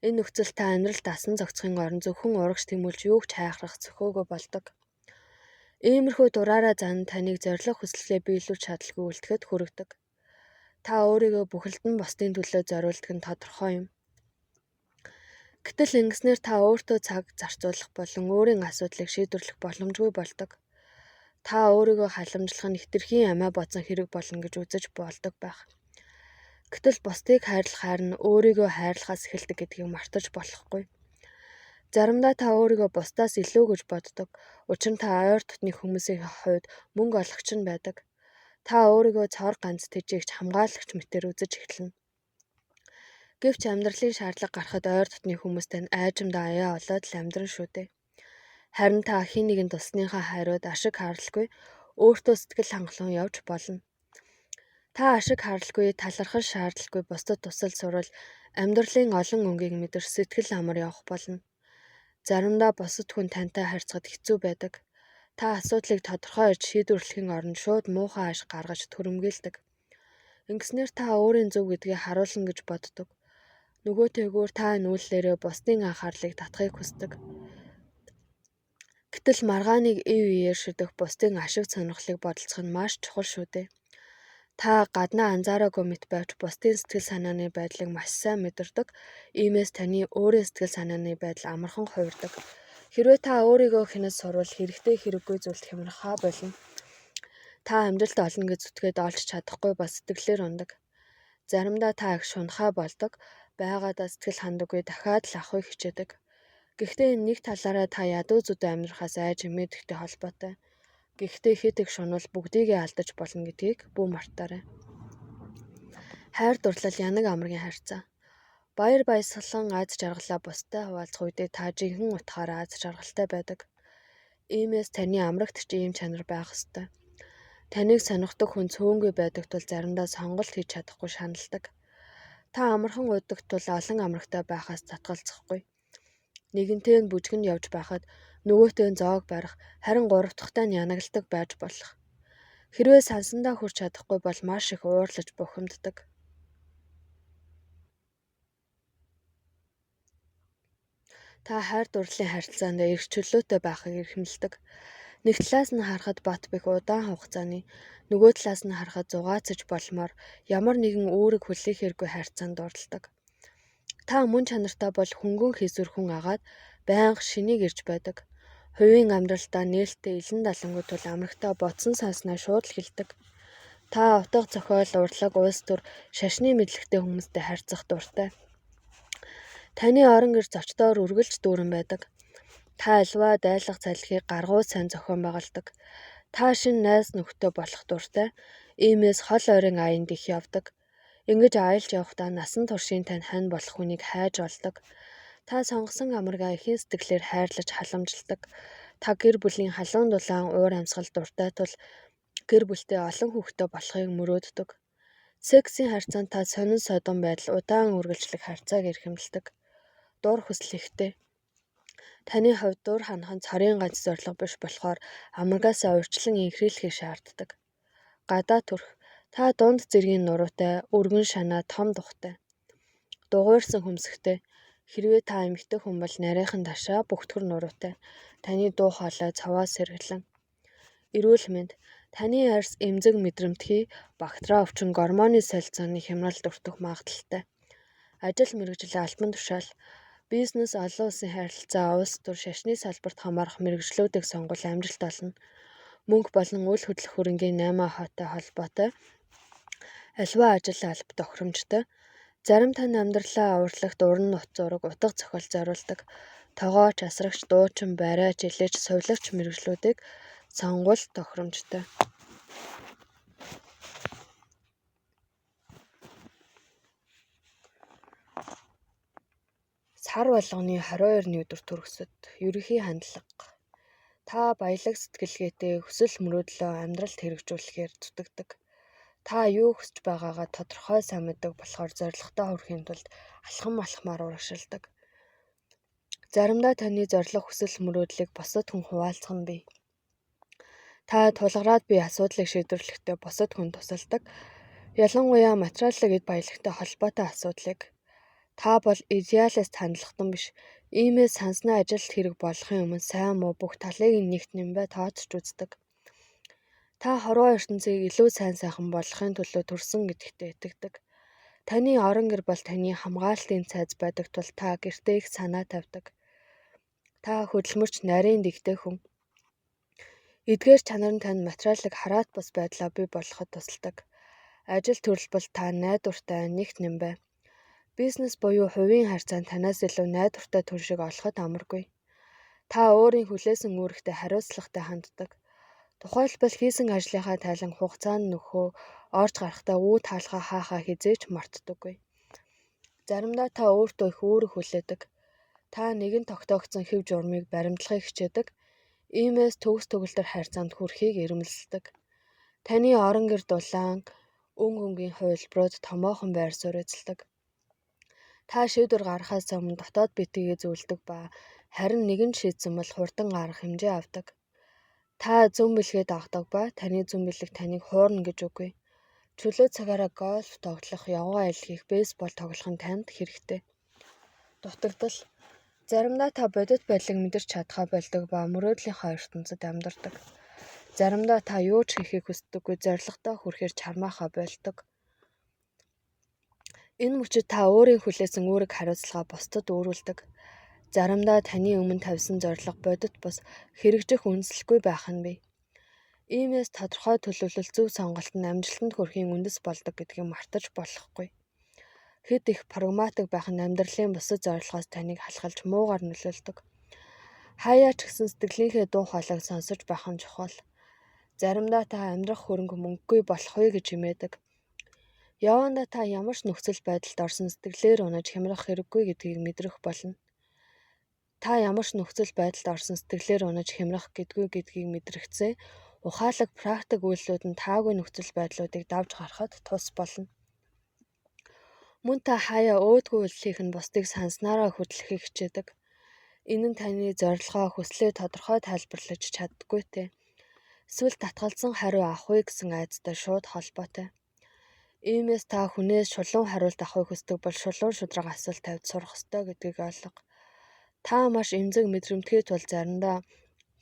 Энэ нөхцөл та амьдралд дасан зохицохын оронд зөвхөн урагш тэмүүлж юуг ч хайхрах зөхөөгөө болдог. Иймэрхүү дураараа зан таныг зориг хүсэлгээ биелүүлж чадалгүй үлдэхэд хүргэдэг. Та өөрийгөө бүхэлдэн бусдын төлөө зориулдаг нь тодорхой юм. Гэтэл ингэснээр та өөртөө цаг зарцуулах болон өөрийн асуудлыг шийдвэрлэх боломжгүй болдог. Та өөрийгөө халамжлах нь хэтэрхий амиа бодсон хэрэг болно гэж үзэж болдог байх. Гэтэл бусдыг хайрлах хайр нь өөрийгөө хайрлахаас эхэлдэг гэдгийг мартаж болохгүй. Заримдаа та өөрийгөө бусдаас илүү гэж боддог. Учир нь та ойр дотны хүмүүсийн хувьд мөнгө олгогч нь байдаг. Та өөрийгөө цор ганц тэжээгч хамгаалагч мэтээр үзэж эхэлнэ. Гэвч амьдралын шаардлага гарахад ойр дотны хүмүүс тань айжимдаа аяа олоод л амьдран шүү дээ. Харин та хэн нэгэн тусныхаа хариуд ашиг харалгүй өөртөө сэтгэл хангалуун явж болно. Та ашиг харалгүй талархал шаардлагагүй бусдад тусал сурвал амьдралын олон өнгийг мэдэрч сэтгэл амар явах болно. Заримдаа бусад хүн тантай харьцахад хэцүү байдаг. Та асуудлыг тодорхой ирж шийдвэрлэхийн оронд шууд муухай ашиг гаргаж түрэмгийлдэг. Ингэснээр та өөрийн зөв гэдгийг харуулна гэж боддог. Нөгөөтэйгүүр та энэ үйлдэлээрээ бусдын анхаарлыг татахыг хүсдэг. Гэтэл маргааныг ив иээр шидэх бусдын ашиг сонирхлыг бодолцох нь маш чухал шүү дээ. Та гаднаа анзаараагүй мэт байвч бусдын сэтгэл санааны байдлыг маш сайн мэдэрдэг. Иймээс таны өөрийн сэтгэл санааны байдал амархан хувирдаг. Хэрвээ та өөрийгөө хянаж сурвал хэрэгтэй хэрэггүй зүйлд хямрахаа болно. Та амжилт олно гэж зүтгээд олж чадахгүй ба сэтгэлээр ундаг. Заримдаа та их шунхаа болдог. Байгаадаа сэтгэл хандаггүй дахиад л авахыг хичээдэг. Гэхдээ энэ нэг талаараа та ядуу зүдэ амьдрахаас айж мэдрэхтэй холбоотой. Гэхдээ хэд их шунвал бүгдийгээ алдаж болно гэдгийг бүү мартаарай. Хайр дурлал янаг амаргийн харьцаа. Баяр баясгалан аз жаргалаа бусдад хуваалцах үедээ та жинхэнэ утгаараа аз жаргалтай байдаг. Иймээс таны амрагт ч ийм чанар байх ёстой. Таныг сонирхдог хүн цөөнгүй байдаг тул заримдаа сонголт хийж чадахгүй шаналдаг. Та амархан уйдаг тул олон амрагтай байхаас татгалзахгүй. Нэгэнтэй нь бүжгэнд явж байхад нөгөөтэй нь зоог барих, харин гурав дахьтай нь янагладаг байж болох. Хэрвээ сансандаа хүрч чадахгүй бол маш их уурлаж бухимддаг. Та хайр дурлалын харилцаанд эрх чөлөөтэй байхыг эрхэмлдэг. Нэг талаас нь харахад бат бэх удаан хугацааны, нөгөө талаас нь харахад зугаацж болмоор ямар нэгэн үүрэг хүлээх хэрэггүй харьцаанд дурладаг. Та мөн чанартай бол хөнгөн хийсвэр хүн агаад байнга шинийг ирж байдаг. Хувийн амьдралдаа нээлттэй элен далангуй тул амрагтаа бодсон санснаа шууд л хэлдэг. Та утга зохиол, урлаг, улс төр, шашны мэдлэгтэй хүмүүстэй харьцах дуртай. Таны орон гэр зочдоор үргэлж дүүрэн байдаг. Та альва дайлах цалхийг гаргуй сайн зохион байгуулдаг. Та шинэ найз нөхдөд болох дуртай. Иймээс хол ойрын аянд их явдаг. Ингэж аялж явахдаа насан туршийн тань хань болох хүнийг хайж олдог. Та сонгосон амаргаа эхийн сэтгэлээр хайрлаж халамжилдаг. Та гэр бүлийн халуун дулаан уур амьсгал дуртай тул гэр бүлтэй олон хүүхэдтэй болохыг мөрөөддөг. Сексийн харьцаанд та сонин содон байдал удаан үргэлжлэх харьцааг эрхэмлдэг. дур хүсэл ихтэй. Таны хувьд дур ханах нь царийн ганц зорилго биш болохоор амаргаасаа урьдчилан инхрийлэхийг шаарддаг. Гадаа төрх. Та дунд зэргийн нуруутай, өргөн шанаа, том тухтай. Дугуйрсан хөмсгтэй. Хэрвээ та эмэгтэй хүн бол нарийнхан ташаа бүгтгэр нуруутай. Таны дуу хоолой цаваас сэргэлэн. Эрүүл мэнд. Таны арьс эмзэг мэдрэмтгий, багтраа өвчин гормоны солилцооны хямралд өртөх магадлалтай. Ажил мэргэжил албан тушаал. Бизнес, олон улсын харилцаа, улс төр, шашны салбарт хамаарах мэргэжлүүдийг сонгол амжилт олно. Мөнгө болон үйл хөдлөх хөрөнгийн 8 хоотой холбоотой. Аливаа ажил алба тохиромжтой. Зарим тань амьдралаа аварлагт уран нут зураг, утга зохиол зориулдаг. Тогооч, асрагч, дуучин, бариач, илээч, сувилагч мэргэжлүүдийг сонгуул тохиромжтой. Сар болгоны 22-ны өдөр төрөсөд ерөнхий хандлага. Та баялаг сэтгэлгээтэй хүсэл мөрөөдлөө амьдралд хэрэгжүүлэхээр зүтгэдэг. Та юу хүсэж байгаагаа тодорхой сайн мэддэг болохоор зорилготой хүрэхийн тулд алхам алхмаар урагшилдаг. Заримдаа таны зорилго хүсэл мөрөөдлийг бусад хүн хуваалцах нь бий. Та тулгараад бие асуудлыг шийдвэрлэхдээ бусад хүн тусалдаг. Ялангуяа материалын эд баялагтай холбоотой асуудлыг. Та бол идеалист хандлагатан биш. Иймээс санснаа ажилд хэрэг болохын өмнө сайн муу бүх талыг нэгт нэмбэ тооцож үздэг. Та хорвоо ертөнцийг илүү сайн сайхан болгохын төлөө төрсөн гэдэгтээ итгэдэг. Таны орон гэр бол таны хамгаалтын цайз байдаг тул та гэртээ их санаа тавьдаг. Та хөдөлмөрч нарийн дэгтэй хүн. Эдгээр чанар нь танд материалыг хараат бус байдлаа бий болгоход тусалдаг. Ажил төрөл бол та найдвартай нэгт нэмбэ. Бизнес буюу хувийн харьцаанд танаас илүү найдвартай түр шиг олоход амаргүй. Та өөрийн хүлээсэн үүрэгтэй хариуцлагатай ханддаг. Тухайлбал хийсэн ажлынхаа тайлан хугацаанд нөхөө орж гарахдаа үү таалгаа хаахаа хизээч мартдаггүй. Заримдаа та өөртөө их үүрэг хүлээдэг. Та нэгэн тогтоогдсон хэв журмыг баримтлахыг хичээдэг. Иймээс төгс төгөлдөр харьцаанд хүрэхийг эрмэлздэг. Таны орон гэр дулаан, өн хөнгийн хувилбарууд томоохон байр суурь эзэлдэг. Та шийдвэр гаргахаас өмнө дотоод битгий зөвлөдөг ба харин нэгэн шийдсэн бол хурдан гарах хэмжээ авдаг. Та зөв бэлгээ дагдаг ба таны зөв бэлэг таныг хуурна гэж үгүй. Чөлөө цагаараа гольф тоглох, явган аялал хийх, бейсбол тоглох нь танд хэрэгтэй. Дутагдал. Заримдаа та бодит байдлыг мэдэрч чадхаа болдог ба мөрөөдлийнхаа ертөнцид амьдардаг. Заримдаа та юу ч хийхийг хүсдэггүй, зорилготой хүрэхээр чармаахаа болдог. Энэ мөчид та өөрийн хүлээсэн үүрэг хариуцлага бусдад өөрүүлдэг. Заримдаа таны өмнө тавьсан зорилго бодит бус хэрэгжих үндэслэхгүй байх нь бий. Иймээс тодорхой төлөвлөлт зөв сонголт нь амжилтанд хүрэхийн үндэс болдог гэдгийг мартаж болохгүй. Хэд их прагматик байх нь амьдралын бусад зорилгоос таныг халахалж муугаар нөлөөлдөг. Хаяа ч гэсэн сэтгэлийнхээ дуу хоолойг сонсож байх нь чухал. Заримдаа та амьдрах хөрөнгө мөнгөгүй болох вэ гэж хэмээдэг. Явандаа та ямар ч нөхцөл байдалд орсон сэтгэлээр унаж хямрах хэрэггүй гэдгийг мэдрэх болно. Та ямар ч нөхцөл байдалд орсон сэтгэлээр унаж хямрах гэдгийг мэдрэгцээ ухаалаг практик үйлдэлүүд нь таагүй нөхцөл байдлуудыг давж гарахад тус болно. Мөн та хаяа өөдгөө үйлдэл хийх нь бусдыг санснараа хөдлөхийг хичээдэг. Энэ нь таны зорилгоо хүслээ тодорхой тайлбарлаж чаддаггүйтэй. Эсвэл татгалзсан хариу авахыг гэсэн айдастай шууд холбоотой. Иймээс та хүнээс шулуун хариулт авахыг хүсдэг бол шулуун шударга асуулт тавьж сурах ёстой гэдгийг ойлго. Та маш эмзэг мэдрэмтгий тул заримдаа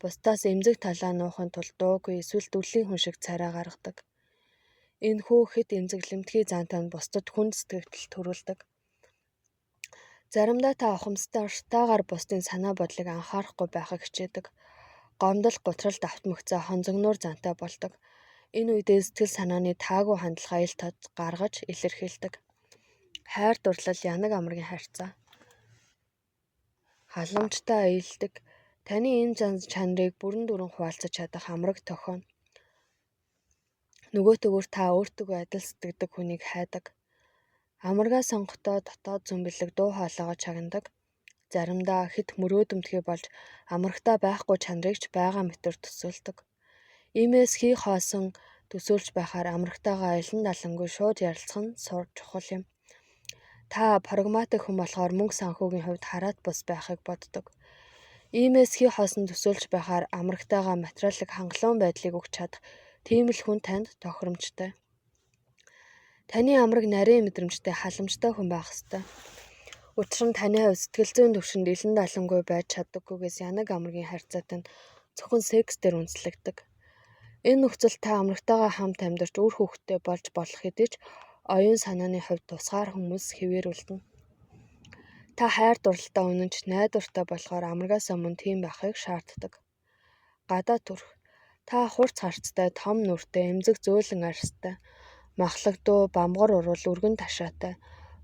бусдаас эмзэг талаа нуухын тулд дуугүй эсвэл дүрлийн хүн шиг царай гаргадаг. Энэхүү хэд эмзэглэмтгий заантайнд бусдад хүнд сэтгэгдэл төрүүлдэг. Заримдаа та ухамсартайгаар бусдын санаа бодлыг анхаарахгүй байхыг хичээдэг. Гомдол, гутралд автмөгцөө хонзогноор зантай болдог. Энэ үедээ сэтгэл санааны таагүй хандлага ил тод гаргаж илэрхийлдэг. Хайр дурлал, янаг амаргийн харьцаа. Халамжтай аялдаг. Таны энэ чанарыг бүрэн дүрэн хуваалцаж чадах амраг тохино. Нөгөөтгөөр та өөртөө адил сэтгэдэг хүнийг хайдаг. Амаргаа сонгохдоо дотоод зөмбөлөг дуу хоолойгоо чагнадаг. Заримдаа хэд мөрөөдөмтгий болж амрагтаа байхгүй чанарыг ч байгаа мэтэр төсөөлдөг. Иймээс хий хоосон төсөөлж байхаар амрагтайгаа аялан далангүй шууд ярилцах нь чухал юм. Та прагматик хүн болохоор мөнгө санхүүгийн хувьд хараат бус байхыг боддог. Иймээс хий хоосон төсөөлж байхаар амрагтайгаа материалын хангалуун байдлыг өгч чадах тийм л хүн танд тохиромжтой. Таны амраг нарийн мэдрэмжтэй халамжтай хүн байх ёстой. Учир нь таны хувьд сэтгэл зүйн түвшинд илэн далангүй байж чаддаггүйгээс янаг амрагийн харьцаатай нь зөвхөн секс дээр үндэслэгдэг. Энэ нөхцөл та амрагтайгаа хамт амьдарч үр хүүхэдтэй болж болох хэдий ч оюун санааны хувьд тусгаар хүмүүс хэвээрүүлдэг. Та хайр дурлалтаа үнэнч найдвартай болохоор амрагаасаа мөн тийм байхыг шаарддаг. Гадаа төрх. Та хурц харцтай, том нүртэй, эмзэг зөөлөн арьстай, махлагдуу, бамгар урвал өргөн ташаатай,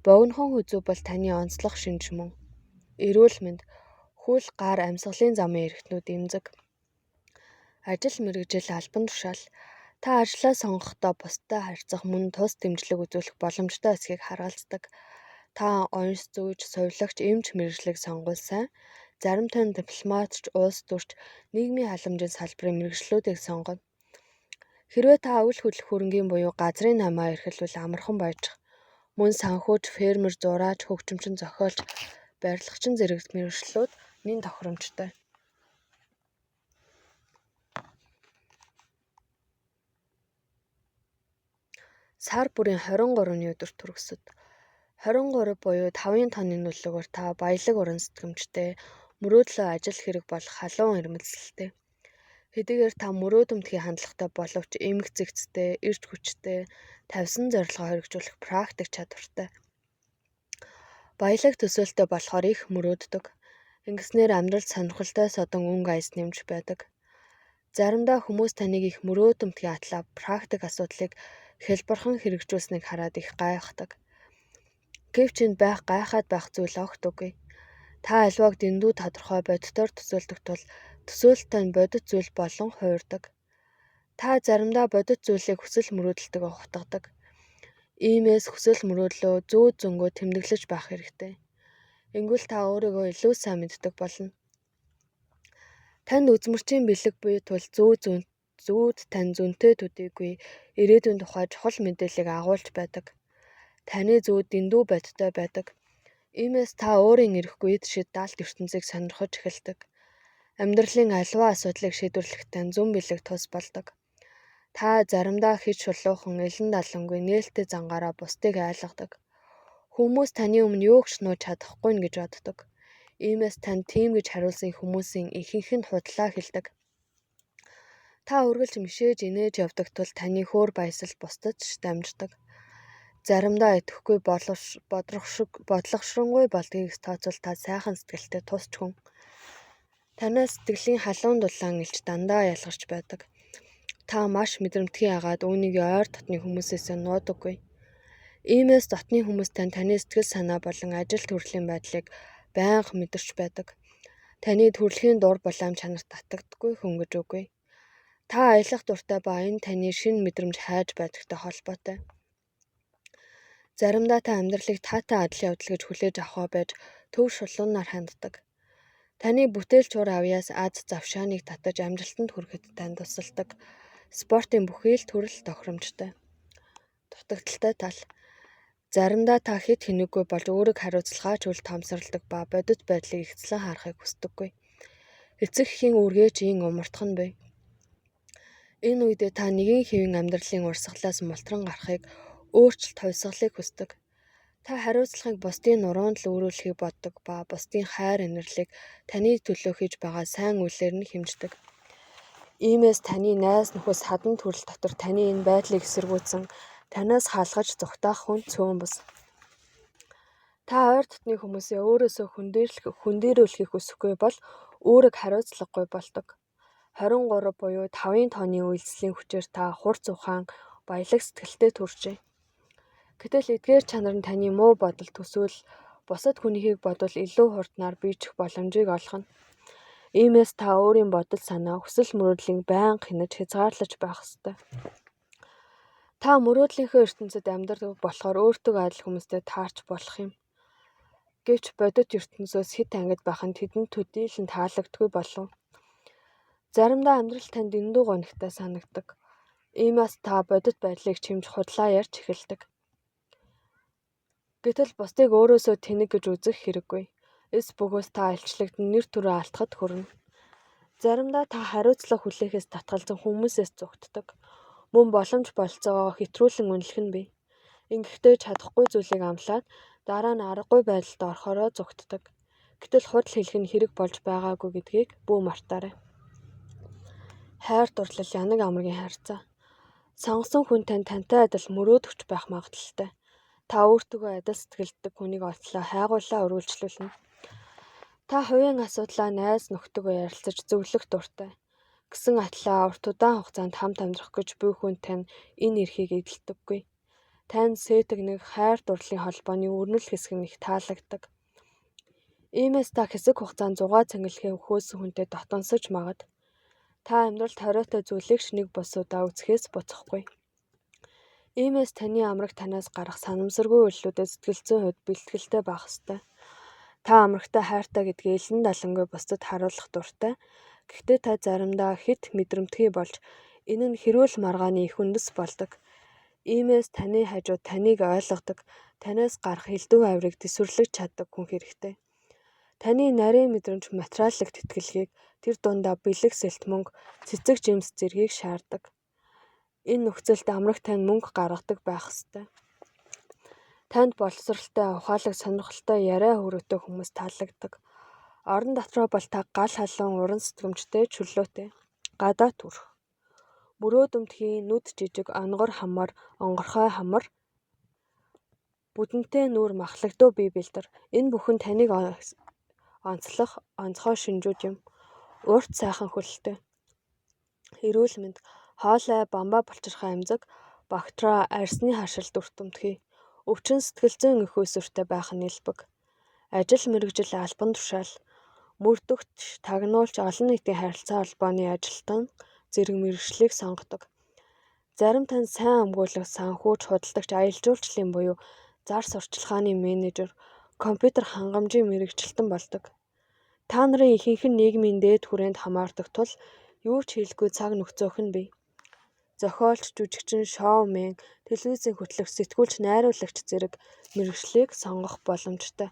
богинохон хүзүү бол таны онцлог шинж мөн. Эрүүл мэнд, хүл гар амьсгалын замын эрхтнүүд эмзэг. Ажил мэргэжил албан тушаал. Та ажлаа сонгохдоо бусдад харьцах мөн тус дэмжлэг үзүүлэх боломжтой эсэхийг харгалздаг. Та онц зөөж, сувилагч, эмч мэргэжлийг сонгуул сайн. Заримтай нь дипломатч, улс төрч, нийгмийн халамжийн салбарын мэргэжлүүдийг сонгоно. Хэрвээ та үл хөдлөх хөрөнгийн буюу газрын намаа эрхэлвэл амархан баяжих. Мөн санхүүж, фермер, зураач, хөгжимчин, зохиолч, барилгачин зэрэг мэргэжлүүд нэн тохиромжтой. Сар бүрийн 23-ны өдөр төрөсөд 23 буюу 5-ын тооны нөлөөгөөр та баялаг уран сэтгэмжтэй, мөрөөдлөө ажил хэрэг болох халуун ирмэлзэлтэй. Хэдийгээр та мөрөөдөмтгий хандлагатай боловч эмх зэгцтэй, эрч хүчтэй, тавьсан зорилгоо хэрэгжүүлэх практик чадвартай. Баялаг төсөөлтөй болохоор их мөрөөддөг. Ингэснээр амьдралд сонирхолтой содон өнгө аяс нэмж байдаг. Заримдаа хүмүүс таныг их мөрөөдөмтгий атлаа практик асуудлыг хэлбархан хэрэгжүүлснийг хараад их гайхдаг. Гэвч энд гайхаад байх зүйл огт үгүй. Та альвааг дэндүү тодорхой бодитоор төсөөлдөг тул төсөөлтөй нь бодит зүйл болон хуурдаг. Та заримдаа бодит зүйлийг хүсэл мөрөөдөлтөйгөө хутгадаг. Иймээс хүсэл мөрөөдлөө зүү зөнгөө тэмдэглэж байх хэрэгтэй. Ингэвэл та өөрийгөө илүү сайн мэддэг болно. Танд үзмэрчийн бэлэг буй тул зүүд тань зүнтэй төдийгүй ирээдүйн тухай чухал мэдээллийг агуулж байдаг. Таны зүүд дэндүү бодиттой байдаг. Иймээс та өөрийн ирэхгүй эд шид даалт ертөнцийг сонирхож эхэлдэг. Амьдралын аливаа асуудлыг шийдвэрлэх тань зүүн бэлэг тус болдог. Та заримдаа хич шулуухан элен далангүй нээлттэй зангаараа бусдыг айлгадаг. Хүмүүс таны өмнө юу ч нууж чадахгүй нь гэж боддог. Иймээс танд тийм гэж хариулсан хүмүүсийн ихэнх нь худлаа хэлдэг. Та үргэлж мишээж инээж явдаг тул таны хөөр баясал бусдад ч дамждаг. Заримдаа итгэхгүй бодлогошронгүй болдгийг тооцвол та сайхан сэтгэлтэй тусч хүн. Танаас сэтгэлийн халуун дулаан илж дандаа ялгарч байдаг. Та маш мэдрэмтгий агаад үүнийг ойр дотны хүмүүсээс нуудаггүй. Иймээс дотны хүмүүс таны сэтгэл санаа болон ажил төрлийн байдлыг байнга мэдэрч байдаг. Таны төрөлхийн дур булаам чанарт татагддаггүй хүн гэж үгүй. Та аялах дуртай ба энэ таны шинэ мэдрэмж хайж байдагтай холбоотой. Заримдаа та амьдралыг таатай адил явдал гэж хүлээж авах байж төв шулуунаар ханддаг. Таны бүтээл чуур авьяас аз завшааныг татаж амжилтанд хүрэхэд танд тусалдаг. Спортын бүхий л төрөл тохиромжтой. Дутагдaltaй тал. Заримдаа та хэд хэнэггүй болж өөрийг хариуцлагаач үл томсордог ба бодит байдлыг ихцлэн харахыг хүсдэггүй. Эцэг эхийн үргээч ийн умартах нь бий. Энэ үедээ та нэгэн хэвийн амьдралын урсгалаас мултран гарахыг, өөрчлөлт хувьсгалыг хүсдэг. Та хариуцлагыг бусдын нуруунд л өөрүүлэхийг боддог ба бусдын хайр инэрлийг таны төлөө хийж байгаа сайн үйлээр нь хэмждэг. Иймээс таны найз нөхөс хадан төрөл дотор таны энэ байдлыг эсэргүүцсэн танаас хаалгаж зүгтаах хүн цөөн бус. Та ойр дотны хүмүүсээ өөрөөсөө хүндээрүүлэхийг хүсэхгүй бол өөрийг хариуцлагагүй болдог. 23 буюу 5-ын тооны үйлслийн хүчээр та хурц ухаан, баялаг сэтгэлтэй төржээ. Гэтэл эдгээр чанар нь таны муу бодол төсөөл бусад хүнийхийг бодвол илүү хурднаар биечих боломжийг олгоно. Иймээс та өөрийн бодол санаа, хүсэл мөрөөдлийг байнга хянаж хязгаарлаж байх ёстой. Та мөрөөдлийнхөө ертөнцид амьдардаг болохоор өөртөө адил хүмүүстэй таарч болох юм. Гэвч бодит ертөнцөөс хэд ангид байх нь тэдэнд төдийлөн таалагдгүй болов. Заримдаа амьдрал танд дэндүү гонигтай санагдаг. Иймээс та бодит байдлыг чимж худлаа ярьж эхэлдэг. Гэтэл бусдыг өөрөөсөө тэнэг гэж үзэх хэрэггүй. Эс бөгөөс та алчлагдсан нэр төрөө алдахад хүрнэ. Заримдаа та хариуцлага хүлээхээс татгалзан хүмүүсээс зугтдаг. Мөн боломж болцоогоо хэтрүүлэн үнэлэх нь бий. Ингэхдээ чадахгүй зүйлийг амлаад дараа нь аргагүй байдалд орохороо зугтдаг. Гэтэл худал хэлэх нь хэрэг болж байгаагүй гэдгийг бүү мартаарай. Хайр дурлал янаг амаргийн харьцаа. Сонгосон хүн тантай адил мөрөөдөгч байх магадaltaй. Та өөртөө адил сэтгэлддэг хүнийг олтлоо хайгууллаа өргөлжлүүлнэ. Та хувийн асуудлаа найз нөхдөдөө ярилцаж зөвлөх дуртай. Гэсэн атлаа урт удаан хугацаанд хамт амьдрах гэж буй хүн тань энэ эрхийг эдэлдэггүй. Танд сэтгнэг хайр дурлалын холбооны өрнөл хэсэг нь их таалагддаг. Иймээс та хэсэг хугацаанд зугаа цангилгээ өгөөсөн хүнтэй дотонсож магад. Та амьдралд хориотой зүйлийг ч нэг бус удаа үзэхээс буцахгүй. Иймээс таны амраг танаас гарах санамсаргүй үйлдэлүүдэд сэтгэл зүйн хувьд бэлтгэлтэй байх ёстой. Та амрагтай хайртай гэдгээ элен далангүй бусдад харуулах дуртай. Гэхдээ та заримдаа хит мэдрэмтгий болж энэ нь хэрүүл маргааны их үндэс болдог. Иймээс таны хажууд таныг ойлгодог, танаас гарах элдв авирыг төсвөрлөж чаддаг хүн хэрэгтэй. Таны нарийн мэдрэмж материаллык тэтгэлгийг тэр дундаа бэлэг сэлт мөнгө, цэцэг жимс зэргийг шаарддаг. Энэ нөхцөлд амрагт тань мөнгө гаргадаг байх ёстой. Танд боловсралтай, ухаалаг, сонирхолтой, яриа хөрөөтэй хүмүүс таалагддаг. Орон дотроо бол та гал халуун, уран сэтгэмжтэй, чөлөөтэй. Гадаа төрх. Мөрөөдөмтгий, нүд жижиг, онгор хамар, онгорхой хамар, бүдэнтэй нүүр махлагдуу бие бэлдэр. Энэ бүхэн таныг онцлох онцгой шинжүүд юм. Урт сайхан хөлтэй. Эрүүл мэнд, хоолой, бамбаа булчирхай эмзэг, бактера, арсны хашил дүртэмтгий. Өвчин сэтгэл зүйн их үүсвэртэй байх нь нэлбэг. Ажил мэргэжил албан тушаал, мөрдөгч, тагнуулч, олон нийтийн харилцаа холбооны ажилтан зэрэг мэргэжлийг сонгодог. Зарим тань сайн өмгөөлөх, санхүүж, худалдагч, аялал жуулчлалын буюу зар сурталчилгааны менежер, компьютер хангамжийн мэргэжилтэн болдог. Та нарын ихэнх нь нийгмийн дээд хүрээнд хамаардаг тул юу ч хийлгүй цаг нөхцөөх нь бий. Зохиолч, жүжигчин, шоумен, телевизийн хөтлөгч, сэтгүүлч, найруулагч зэрэг мэргэжлийг сонгох боломжтой.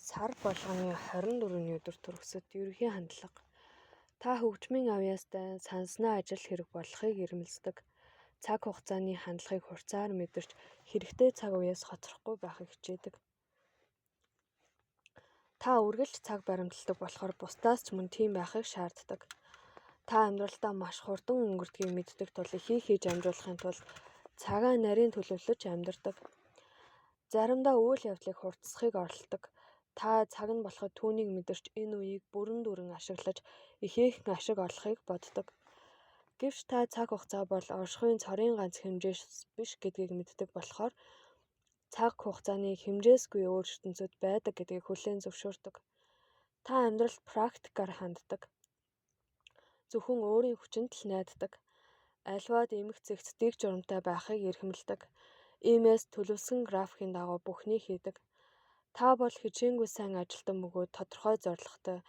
Сар болгоны 24-ний өдөр төрөсөд ерөнхий хандлага. Та хөгжмийн авьяастай санснаа ажил хэрэг болохыг ирмэлздэг. Цаг хугацааны хандлагыг хурцаар мэдэрч хэрэгтэй цаг үеэс хоцрохгүй байхыг хичээдэг. Та үргэлж цаг баримталдаг болохоор бусдаас ч мөн тийм байхыг шаарддаг. Та амьдралдаа маш хурдан өнгөрдгийг мэддэг тул ихийг хийж амжуулахын тулд цагаа нарийн төлөвлөж амьдардаг. Заримдаа үйл явдлыг хурцсахыг оролдог. Та цаг нь болоход түүнийг мэдэрч энэ үеийг бүрэн дүрэн ашиглаж ихээхэн ашиг олохыг боддог. Гэвч та цаг хугацаа бол оршихуйн цорын ганц хэмжээс биш гэдгийг мэддэг болохоор цаг хугацааны хэмжээсгүй өөр ертөнцүүд байдаг гэдгийг хүлээн зөвшөөрдөг. Та амьдралд практикаар ханддаг. Зөвхөн өөрийн хүчинд л найддаг. Аливаад эмх зэгц дэг журамтай байхыг эрхэмлдэг. Иймээс төлөвлөсөн графикийн дагуу бүхнийг хийдэг. Та бол хичээнгүй сайн ажилтан бөгөөд тодорхой зорилготой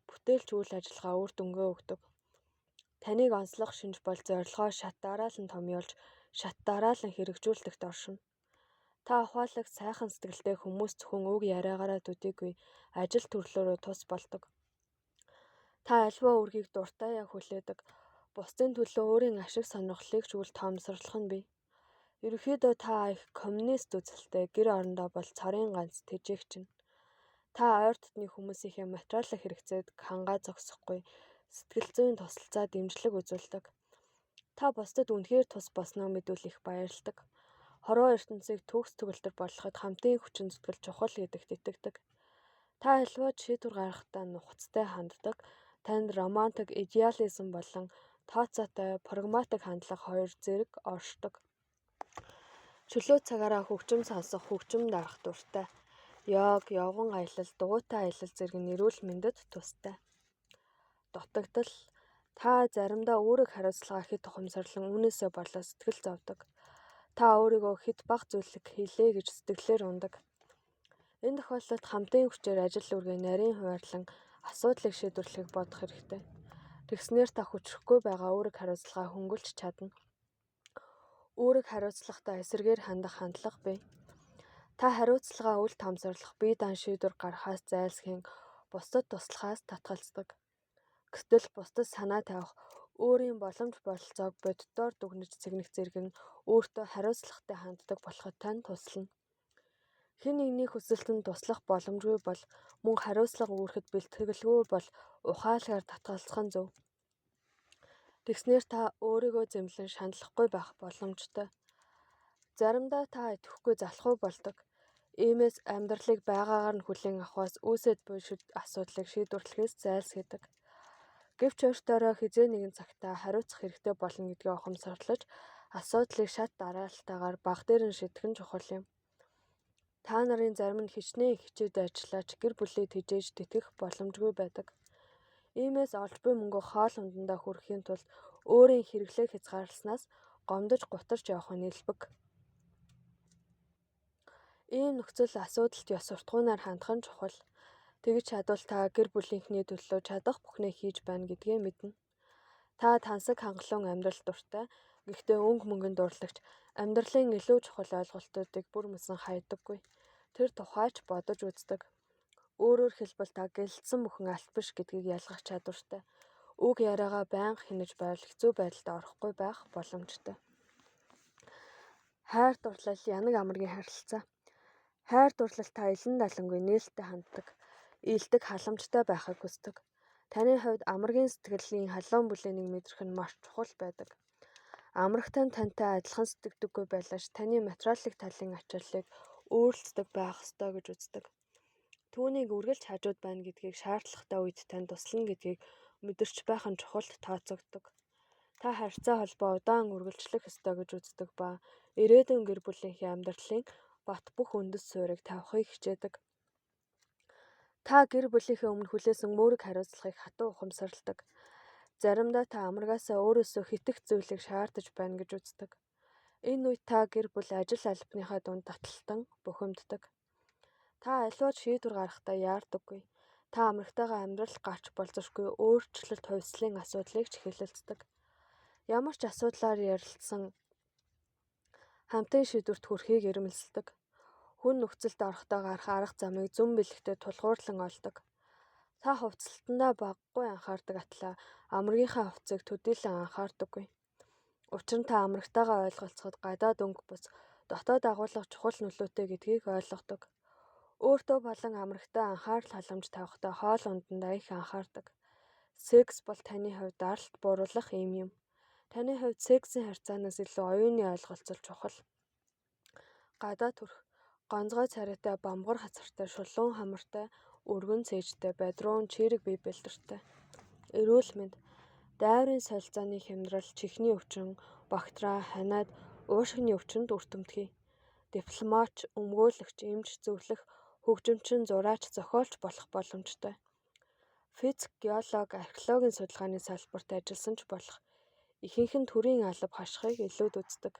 бүтээлч үйл ажиллагаа үр дүнгээ өгдөг. Таныг онцлох шинж бол зорилгоо шат дараалан томьёолж, шат дараалан хэрэгжүүлдэгт оршино. Та ухаалаг сайхан сэтгэлтэй хүмүүс зөвхөн үг яриагаараа төдийгүй ажил төрлөөрөө тус болдог. Та альва үргийг дуртаяа хүлээдэг. Бусдын төлөө өөрийн ашиг сонирхлыг ч үл тоомсорлох нь бий. Ерөнхийдөө та их коммунист үзэлтэй, гэр орондоо бол цорын ганц тэжээгч нь. Та ойр дотны хүмүүсийнхээ материалын хэрэгцээд хангаа зогсохгүй, сэтгэл зүйн тусалцаа дэмжлэг үзүүлдэг. Та бусдад үнэхээр тус босноо мэдүүлэх баярлдаг. Хорвоо ертөнцийг төгс төгөлтөр болгоход хамтын хүчин зүтгэл чухал гэдэгт итгэдэг. Та альваад шийдвэр гаргахдаа нухацтай ханддаг. Танд романтик идеализм болон тооцоотой прагматик хандлага хоёр зэрэг оршдог. Чөлөө цагаараа хөгжим сонсох, хөгжим дарах дуртай. Йог, явган аялал, дугуйтай аялал зэрэг нэрүүл мэндэд тустай. Дутагдал. Та заримдаа үүрэг хариуцлага хэд ухамсарлан үүнээсээ болоо сэтгэл зовдөг. Та өөрийгөө хэд бага зүйлэг хийлээ гэж сэтгэлээр ундаг. Энэ тохиолдолд хамтын хүчээр ажил үргээ нарийн хуваарлан асуудлыг шийдвэрлэхийг бодох хэрэгтэй. Тэгснээр та хүчрэхгүй байгаа үүрэг хариуцлагаа хөнгөлж чадна. Үүрэг хариуцлагатай эсэргээр хандах хандлага бий. Та хариуцлагаа үл тоомсорлох, бие даан шийдвэр гаргахаас зайлсхийн, бусдад туслахаас татгалздаг. Гэтэл бусдад санаа тавих, өөрийн боломж бололцоог боддоор дүгнэж цэгнэх зэрэг нь өөртөө хариуцлагатай ханддаг болоход тань туслана. Хэн нэгний хүсэлтэнд туслах боломжгүй бол мөн хариуцлага үүрэхэд бэлтгэлгүй бол ухаалгаар татгалзах нь зөв. Тэгснээр та өөрийгөө зэмлэн шаналхгүй байх боломжтой. Заримдаа та идэвхгүй залхуу болдог. Иймээс амьдралыг байгаагаар нь хүлээн авахаас үүсэт буй асуудлыг шийдвэрлэхээс зайлсхийдэг. Гэвч өөртөөрөө хизээ нэгэн цагтаа хариуцах хэрэгтэй болно гэдгээ ухамсарлаж асуудлыг шат дараалтайгаар баг дээр нь шийдэх нь чухал юм. Та нарын зарим нь хичнээн хичээд ажиллаач гэр бүлээ тэжээж тэтгэх боломжгүй байдаг. Иймээс олж буй мөнгө хоол ундандаа хүрэхийн тулд өөрийн хэрэглээг хязгаарласнаас гомдож гутарч явах нь нэлбэг. Ийм нөхцөл асуудалд ёс суртахуунаар хандах нь чухал. Тэгж чадвал та гэр бүлийнхний төлөө чадах бүхнээ хийж байна гэдгээ мэднэ. Та тансаг хангалуун амьдрал дуртай, гэхдээ өнгө мөнгөнд дурлагч, амьдралын илүү чухал ойлголтуудыг бүр мөсөн хайдаггүй. Тэр тухайч бодож үздэг. Өөрөөр хэлбэл та гэлдсэн бүхэн алт биш гэдгийг ялгах чадвартай. Үг яриагаа байнга хянаж байвал хэцүү байдалд орохгүй байх боломжтой. Хайр дурлал янаг амаргийн харилцаа. Хайр дурлал та илэн далангүй нээлттэй ханддаг, ийдэг халамжтай байхыг хүсдэг. Таны хувьд амаргийн сэтгэлийн халуун бүлээнийг мэдрэх нь маш чухал байдаг. Амрагтай нь тантай адилхан сэтгэдэггүй байлаач таны материалын талын ачааллыг өөрлөцдөг байх ёстой гэж үздэг. Түүнийг үргэлж хажууд байна гэдгийг шаардлагатай үед тань туслана гэдгийг мэдэрч байх нь чухалд тооцогддог. Та харьцаа холбоо удаан үргэлжлэх ёстой гэж үздэг ба ирээдүйн гэр бүлийнхээ амьдралын бат бөх үндэс суурийг тавихыг хичээдэг. Та гэр бүлийнхээ өмнө хүлээсэн үүрэг хариуцлагыг хатуу ухамсарладаг. Заримдаа та амрагаасаа өөрөөсөө хитэх зүйлийг шаардаж байна гэж үздэг. Энэ үед та гэр бүл ажил албаныхаа дунд таталтан бухимддаг. Та аливаад шийдвэр гаргахдаа яардаггүй. Та амрагтайгаа амьдрал гарч болзошгүй өөрчлөлт хувьслын асуудлыг ч хэлэлцдэг. Ямар ч асуудлаар ярилцсан хамтын шийдвэрт хүрэхийг ирмэлцдэг. Хүн нөхцөлд орохдоо гарах арга замыг зүн бэлэгтээ тулгуурлан олдог. Та хувцалтандаа баггүй анхаардаг атлаа амрагийнхаа хувцсыг төдийлөн анхаардаггүй. Учир нь та амрагтайгаа ойлголцоход гадаад өнгө бус дотоод агуулга чухал нөлөөтэй гэдгийг ойлгодог. Өөртөө болон амрагтай анхаарал халамж тавихдаа хоол ундандаа их анхаардаг. Секс бол таны хувьд даралт бууруулах юм. Таны хувьд сексийн харьцаанаас илүү оюуны ойлголцол чухал. Гадаад хүрэх гонцгой царайтай бамгар хацартай шулуун хамартай өргөн цээжтэй бадруун чирэг бие бэлдэртэй. Эрүүл мэнд дайврын солилцооны хямдрал чихний өвчин бактериа ханиад уушигны өвчнөд үр дүнтгий. Дипломатч өмгөөлөгч эмч зөвлөх хөгжимчин зураач зохиолч болох боломжтой. Физик геолог археологийн судалгааны салбарт ажилласан ч болох. Ихэнх нь төрийн алба хашхыг илүүд үздэг.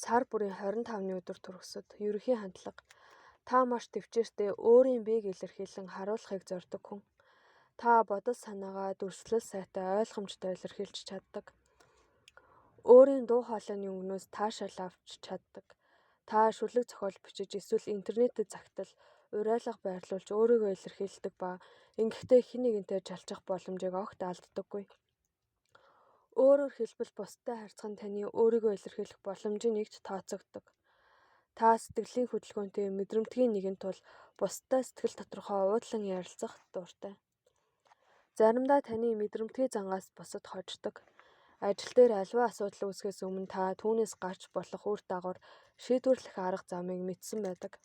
Сар бүрийн 25-ны өдөр төрөсөд ерөнхий хандлага. Та маш төвчээртэй өөрийн биеийг илэрхийлэн харуулахыг зорддог хүн. Та бодол санаагаа дүрслэл сайтай ойлгомжтой илэрхийлж чаддаг. Өөрийн дуу хоолойны өнгнөөс таашаал авч чаддаг. Та шүлэг зохиол бичиж эсвэл интернетэд загтал, уриалга байрлуулж өөрийгөө илэрхийлдэг ба ингэхдээ хэн нэгэнтэй жалжих боломжийг огт алддаггүй. Өөрөөр хэлбэл бусдад харьцах нь таны өөрийгөө илэрхийлэх боломжийг нэгт тооцогддог. Та сэтгэлийн хөдөлгөөнтэй мэдрэмтгий нэгэн тул бусдад сэтгэл тодорхой уудлан ярилцах дуртай. Заримдаа таны мэдрэмтгий зангаас бусад хождог. Ажил дээр аливаа асуудал үүсгэхээс өмнө та түүнээс гарч болох үр дагавар шийдвэрлэх арга замыг мэдсэн байдаг.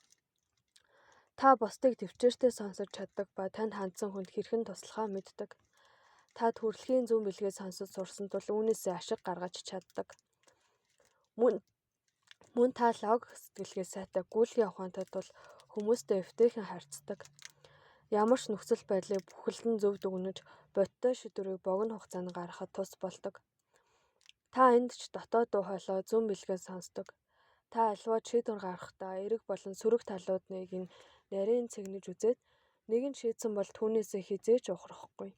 Та бусдыг төвчээртэй сонсож чаддаг ба танд хандсан хүнд хэрхэн туслахаа мэддэг. Та төрөлхийн зүүн бэлгээ сонсож сурсан тул үүнээсээ ашиг гаргаж чаддаг. Мөн та логик сэтгэлгээ сайтай гүйлгээ ухаантай тул хүмүүстэй эвтэйхэн харьцдаг. Ямар ч нөхцөл байдлыг бүхэлдэн зөв дүгнэж бодиттой шийдвэрийг богино хугацаанд гаргахад тус болдог. Та энд ч дотоод дуу хоолой зүүн бэлгээ сонсдог. Та аливаа шийдвэр гаргахдаа эрэг болон сөрөг талуудыг нь нарийн цэгнэж үзээд нэг нь шийдсэн бол түүнээсээ хизээч ухрахгүй.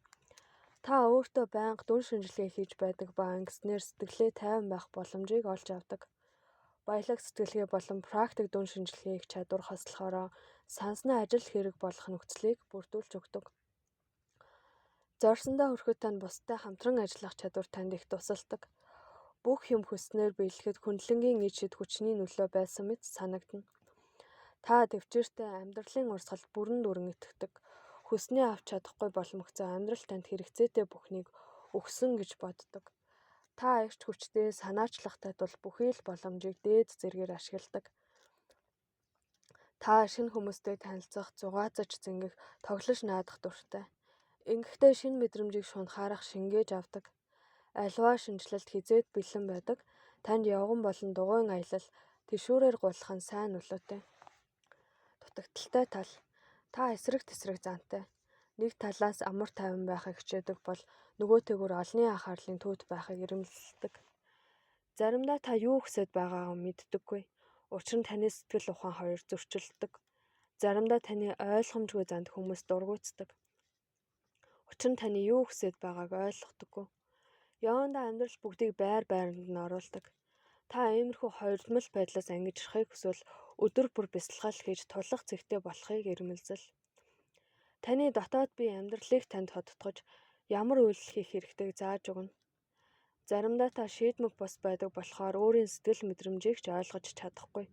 Та өөртөө байнга дүн шинжилгээ хийж байдаг ба ингэснээр сэтгэлээ тайван байх боломжийг олж авдаг. Баялаг сэтгэлгээ болон практик дүн шинжилгээ их чадвар хослохороо санснаа ажил хэрэг болох нөхцөлийг бүрдүүлж өгдөг. Зорьсондоо хүрэхэд тань бусдад хамтран ажиллах чадвар танд их тусалдаг. Бүх юм хүснээр биелэхэд хүндлэнгийн ижид хүчний нөлөө байсан мэт санагдана. Та төвчээртэй амьдралын урсгалд бүрэн дүрэн итгэдэг. Хүснээ авч чадахгүй боломгцоо амьдрал танд хэрэгцээтэй бүхнийг өгсөн гэж боддог. Та эрч хүчтэй санаачлахтай тул бүхий л боломжийг дээд зэргээр ашигладаг. Та шинэ хүмүүстэй танилцах, зугаацаж зингэх, тоглож наадах дуртай. Ингэхдээ шинэ мэдрэмжийг шунхаарах шингээж авдаг. Аливаа шинжилэлт хизээд бэлэн байдаг. Танд явган болон дугуйн аялал тэшүүрээр гулах нь сайн нөлөөтэй. Дутагдaltaй тал. Та эсрэг тесрэг зантай. Нэг талаас амар тайван байхыг хичээдэг бол нөгөөтэйгөр олонний анхаарлын төвд байхыг эрмэлзэлдэг. Заримдаа та юу хүсэж байгаагаа мэддэггүй. Учир нь таны сэтгэл ухаан хоёр зөрчилдөг. Заримдаа таны ойлгомжгүй занд хүмүүс дургуутдаг. Учир нь таны юу хүсэж байгааг ойлгохдоггүй. Явандаа амьдрал бүгдийг байр байранд нь оруулдаг. Та иймэрхүү хоёрдмол байдлаас ангижрахыг хүсвэл өдөр бүр бясалгал хийж тулах зэгтэй болохыг эрмэлзэл. Таны дотоод бие амьдралыг танд тодтогч ямар үйлдэл хийх хэрэгтэйг зааж өгнө. Заримдаа та шийдмэг бус байдаг болохоор өөрийн сэтгэл мэдрэмжийг ч ойлгож чадахгүй.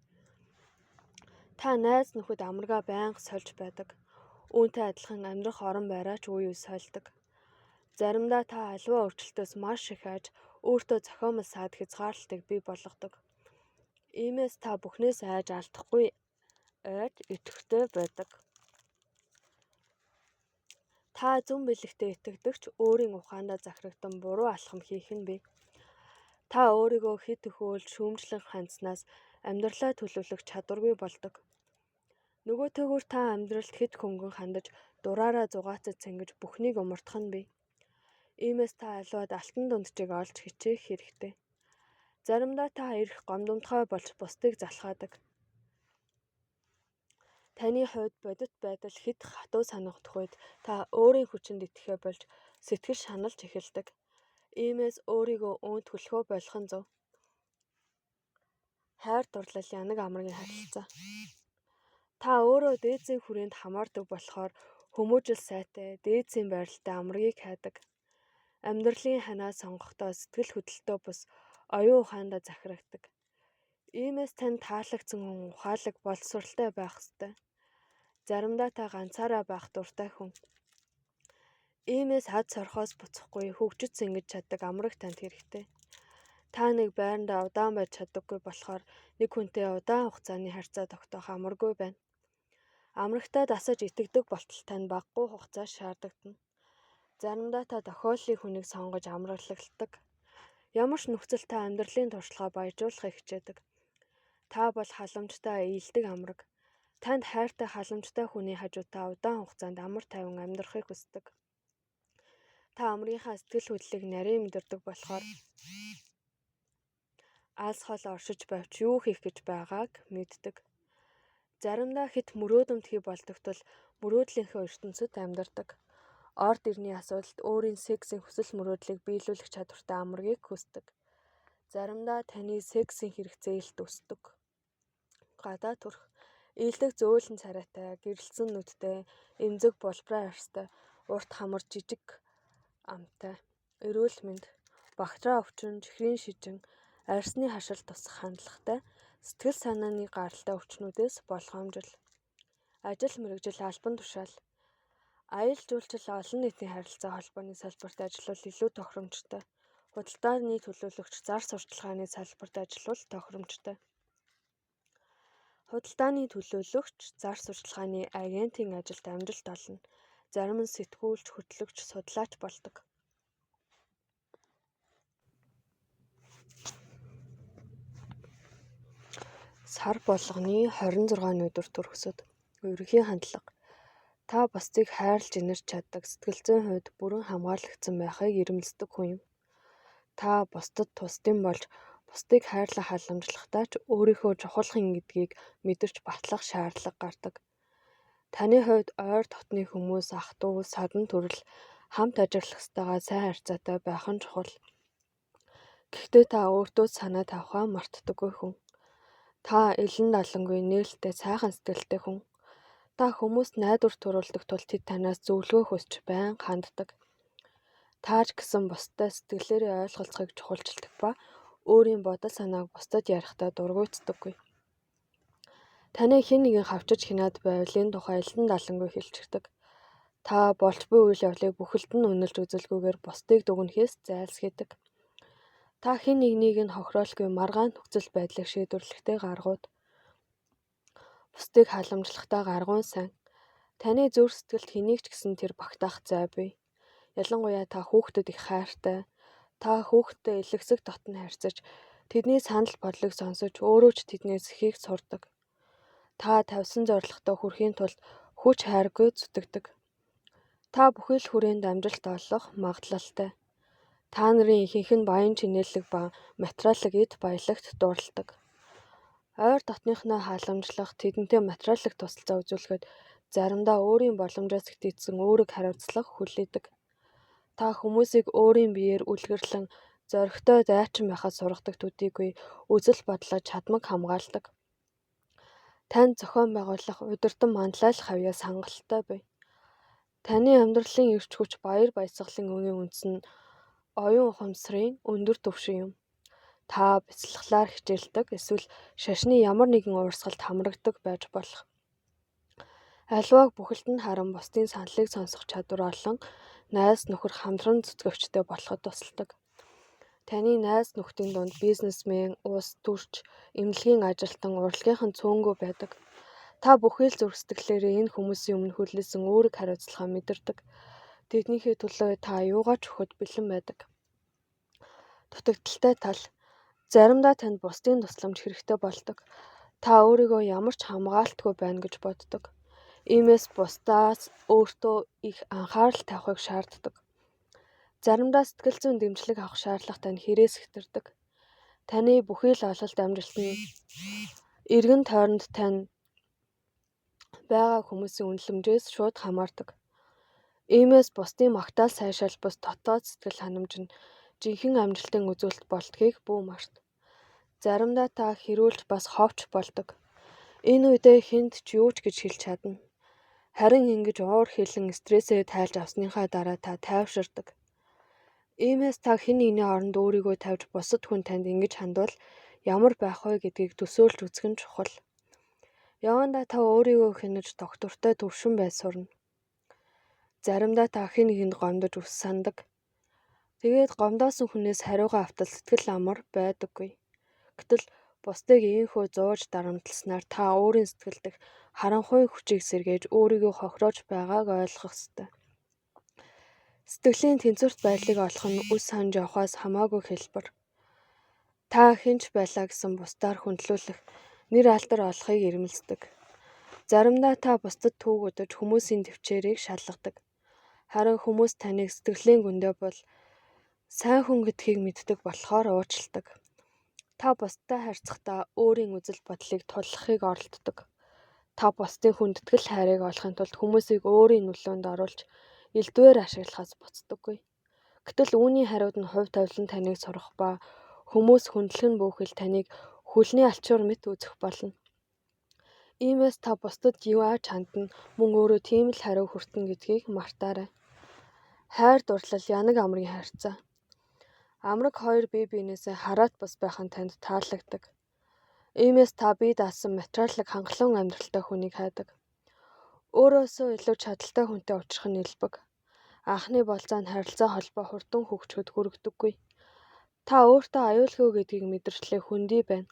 Та найз нөхөд амаргаа байнга сольж байдаг. Үүнтэй адилхан амьдрах орон байраа ч үе үе сольдог. Заримдаа та аливаа өөрчлөлтөөс маш их айж өөртөө зохиомол саад хязгаарлалтыг бий болгодог. Иймээс та бүхнээс айж алдахгүй айж идэвхтэй байдаг. Та зүүн бэлэгтээ итгэдэгч өөрийн ухаандаа захирагдан буруу алхам хийх нь бий. Та өөрийгөө хэд өхөөл шүүмжлэн хандснаас амьдралаа төлөвлөх чадваргүй болдог. Нөгөөтэйгүр та амьдралд хэд хөнгөн хандаж дураараа зугаацаж цэнгэж бүхнийг умартах нь бий. Иймээс та аливаад алтан дунджийг олж хичээх хэрэгтэй. Заримдаа та ирэх гомдомтгой болж бусдыг залхаадаг. Таны хувьд бодит байдал хэд хатуу санагдах үед та өөрийн хүчинд итгэхэ болж сэтгэл шаналж эхэлдэг. Иймээс өөрийгөө үүнд хүлхөө болох нь зөв. Хайр дурлал янаг амаргийн харилцаа. Та өөрөө дээдсийн хүрээнд хамаардаг болохоор хүмүүжил сайтай, дээдсийн байралтай амаргийг хайдаг. Амьдралын ханаа сонгохдоо сэтгэл хөдлөлтөө бус оюун ухаандаа захирагдаг. Иймээс танд таалагдсан хүн ухаалаг боловсралтай байх ёстой. Заримдаа та ганцаараа байх дуртай хүн. Иймээс хад сорхоос буцахгүй хөгжиж сэнгэж чаддаг амраг танд хэрэгтэй. Та нэг байрандаа удаан байж чаддаггүй болохоор нэг хүнтэй удаан хугацааны харьцаа тогтоох амаргүй байна. Амрагтаа дасаж итгэдэг болтол тань багагүй хугацаа шаардагдана. Заримдаа та тохиоллын хүнийг сонгож амраглагдаг. Ямар ч нөхцөл та амьдралын туршлагаа баяжуулахыг хичээдэг. Та бол халамжтай ийдэг амраг. Танд хайртай халамжтай хүний хажуудаа удаан хугацаанд амар тайван амьдрахыг хүсдэг. Та амрынхаа сэтгэл хөдлөлийг нарийн мэдэрдэг болохоор алс хол оршиж байвч юу хийх гэж байгааг мэддэг. Заримдаа хэд мөрөөдөмтгий болдог тул мөрөөдлийнхөө ертөнцид амьдардаг. Орд ирний асуудалд өөрийн сексийн хүсэл мөрөөдлийг биелүүлэх чадвартай амргийг хүсдэг. Заримдаа таны сексийн хэрэгцээ илт өсдөг. гадаа төрх, ийдэг зөөлөн царайтай, гэрэлцэн нүдтэй, эмзэг болбраа арьстай, урт хамар жижиг амтай, эрүүл мэнд, багтраа өвчин, чихрийн шижин, арьсны хашил тусах хандлагатай, сэтгэл санааны гаралтай өвчнүүдээс болгоомжил. Ажил мэргэжил албан тушаал. Аял жуулчил олон нийтийн харилцаа холбооны салбарт ажиллавал илүү тохиромжтой. Худалдааны төлөөлөгч зар сурталчилгааны салбарт ажиллавал тохиромжтой. Худалдааны төлөөлөгч зар сурталчилгааны агентийн ажилд амжилт олно. Зарим нь сэтгүүлч, хөтлөгч, судлаач болдог. Сар болгоны 26 өдөр төрөсөд ерөнхий хандлага. Та бусдыг хайрлаж инэрч чаддаг, сэтгэл зүйн хувьд бүрэн хамгаалагдсан байхыг эрмэлздэг хүн юм. Та бусдад тусдын болж бусдыг хайрлах халамжлагтай ч өөрийнхөө чухал хүн гэдгийг мэдэрч батлах шаардлага гардаг. Таны хувьд ойр дотны хүмүүс, ах дүү, садан төрөл хамт ажиллах ёстойгоо сайн харьцаатай байх нь чухал. Гэхдээ та өөртөө санаа тавихаа мартдаггүй хүн. Та элен далангүй нээлттэй сайхан сэтгэлтэй хүн. Та хүмүүст найдвар төрүүлдэг тул тэд танаас зөвлөгөө хүсч байнга ханддаг. Тааж гэсэн бусдад сэтгэлээрээ ойлголцохыг чухалчилдаг ба өөрийн бодол санааг бусдад ярихдаа дургуйтдаггүй. Таны хэн нэгэн хавчиж хянаад байвал энэ тухай элен далангүй хэлчихдэг. Та болж буй үйл явдлыг бүхэлд нь үнэлж үзэлгүйгээр бусдыг дүгнэхээс зайлсхийдэг. Та хэн нэгнийг нь хохироолгүй маргаан нөхцөл байдлыг шийдвэрлэхдээ гаргууд. Бусдыг халамжлахдаа гаргуун сайн. Таны зүрх сэтгэлд хэнийг ч гэсэн тэр багтаах зай бий. Ялангуяа та хүүхдэд их хайртай. Та хүүхдтэй элэгсэг дотн харьцаж, тэдний санал бодлыг сонсож, өөрөө ч тэднээс ихийг сурдаг. Та тавьсан зорилготой хүрэхийн тулд хүч хайргүй зүтгэдэг. Та бүхий л хүрээнд амжилт олох магадлалтай. Та нарын ихэнх нь баян чинээлэг ба материаллык эд баялагт дурладаг. Ойр дотныхноо халамжлах, тэдэнтэй материаллык тусалцаа үзүүлэхэд заримдаа өөрийн боломжоос итгэцэн өөрийг хариуцлах хүлээдэг. Та хүмүүсийг өөрийн биеэр үлгэрлэн зоригтой дайчин байхад сургадаг төдийгүй үзэл бодлоо чадмаг хамгаалдаг. Танд зохион байгуулах, удирдан манлайлах авьяас хангалттай бий. Таны амьдралын эрч хүч, баяр баясгалын үнийн үндэс нь оюун ухамсарын өндөр түвшин юм. Та бяцлахлаар хичээлдэг, эсвэл шашны ямар нэгэн уурсгалд хамрагдаг байж болох. Аливааг бүхэлд нь харан бусдын саналыг сонсох чадвар олон найз нөхөр хамтран зүтгэгчтэй болоход тусалдаг. Таны найз нөхдийн дунд бизнесмен, улс төрч, эмнэлгийн ажилтан, урлагийнхан цөөнгүй байдаг. Та бүхий л зүрх сэтгэлээрээ энэ хүмүүсийн өмнө хүлээсэн өөрийг хариуцлагаа мэдэрдэг. Тэднийхээ төлөө та юугаач өгөхөд бэлэн байдаг. Дутагдaltaй тал. Заримдаа танд бусдын тусламж хэрэгтэй болдог. Та өөрийгөө ямар ч хамгаалтгүй байна гэж боддог. Иймээс бусдаас өөртөө их анхаарал тавихыг шаарддаг. Заримдаа сэтгэл зүйн дэмжлэг авах шаардлага тань хэрээс хэтэрдэг. Таны бүхий л ололт амжилт нь эргэн тойронд тань байгаа хүмүүсийн үнэлэмжээс шууд хамаардаг. Иймээс бусдын магтаал сайшаал бус дотоод сэтгэл ханамж нь жинхэнэ амжилтын үзүүлэлт болдгийг бүү март. Заримдаа та хэрүүлж бас ховч болдог. Энэ үедээ хүнд ч юу ч гэж хэлж чадна. Харин ингэж уур хилэн стрессээ тайлж авсныхаа дараа та тайвширдаг. Иймээс та хэн нэгний оронд өөрийгөө тавьж бусад хүн танд ингэж хандвал ямар байх вэ гэдгийг төсөөлж үзэх нь чухал. Явандаа та өөрийгөө хянаж доктортой төвшин байж сурна. Заримдаа та хэн нэгэнд гомдож ус сандаг. Тэгээд гомдоосон хүнээс хариугаа автал сэтгэл амар байдаггүй. Гэтэл бусдыг ийхүү зууж дарамтласнаар та өөрийн сэтгэл дэх харанхуй хүчийг сэргээж өөрийгөө хохироож байгааг ойлгох ёстой. Сэтгэлийн тэнцвэрт байдлыг олох нь үс санаж явахаас хамаагүй хэлбэр. Та хинч байлаа гэсэн бусдаар хүндлүүлэх, нэр алдар олохыг эрмэлздэг. Заримдаа та бусдад түүг удаж хүмүүсийн төвчээрийг шалгадаг. Харин хүмүүс таныг сэтгэлийн гүндээ бол сайн хүн гэдгийг мэддэг болохоор уучилдаг. Та бусдад харьцахдаа өөрийн үзэл бодлыг туллахыг оролддог. Та бусдын хүндэтгэл хайрыг олохын тулд хүмүүсийг өөрийн нөлөөнд оруулж элдвээр ашиглахаас буцдаггүй. Гэтэл үүний хариуд нь хувь тавилан таныг сурах ба хүмүүс хүндлэх нь бүхэл таныг хүлний алчуур мэт үзэх болно. Иймээс та бусдад юу ааж хандна мөн өөрөө тийм л хариу хүртэн гэдгийг мартаарай. Хайр дурлал янаг амрын харьцаа. Амраг хоёр бие биенээсээ хараат бус байх нь танд таалагддаг. Иймээс та бие даасан материалыг хангалуун амьдралтай хүнийг хайдаг. Өөрөөсөө илүү чадaltaй хүнтэй уулзах нь элбэг. Анхны болцоо нь харилцаа холбоо хурдан хөгжөхөд хүргдэггүй. Та өөртөө аюулгүй гэдгийг мэдэрчлээ хүндий байна.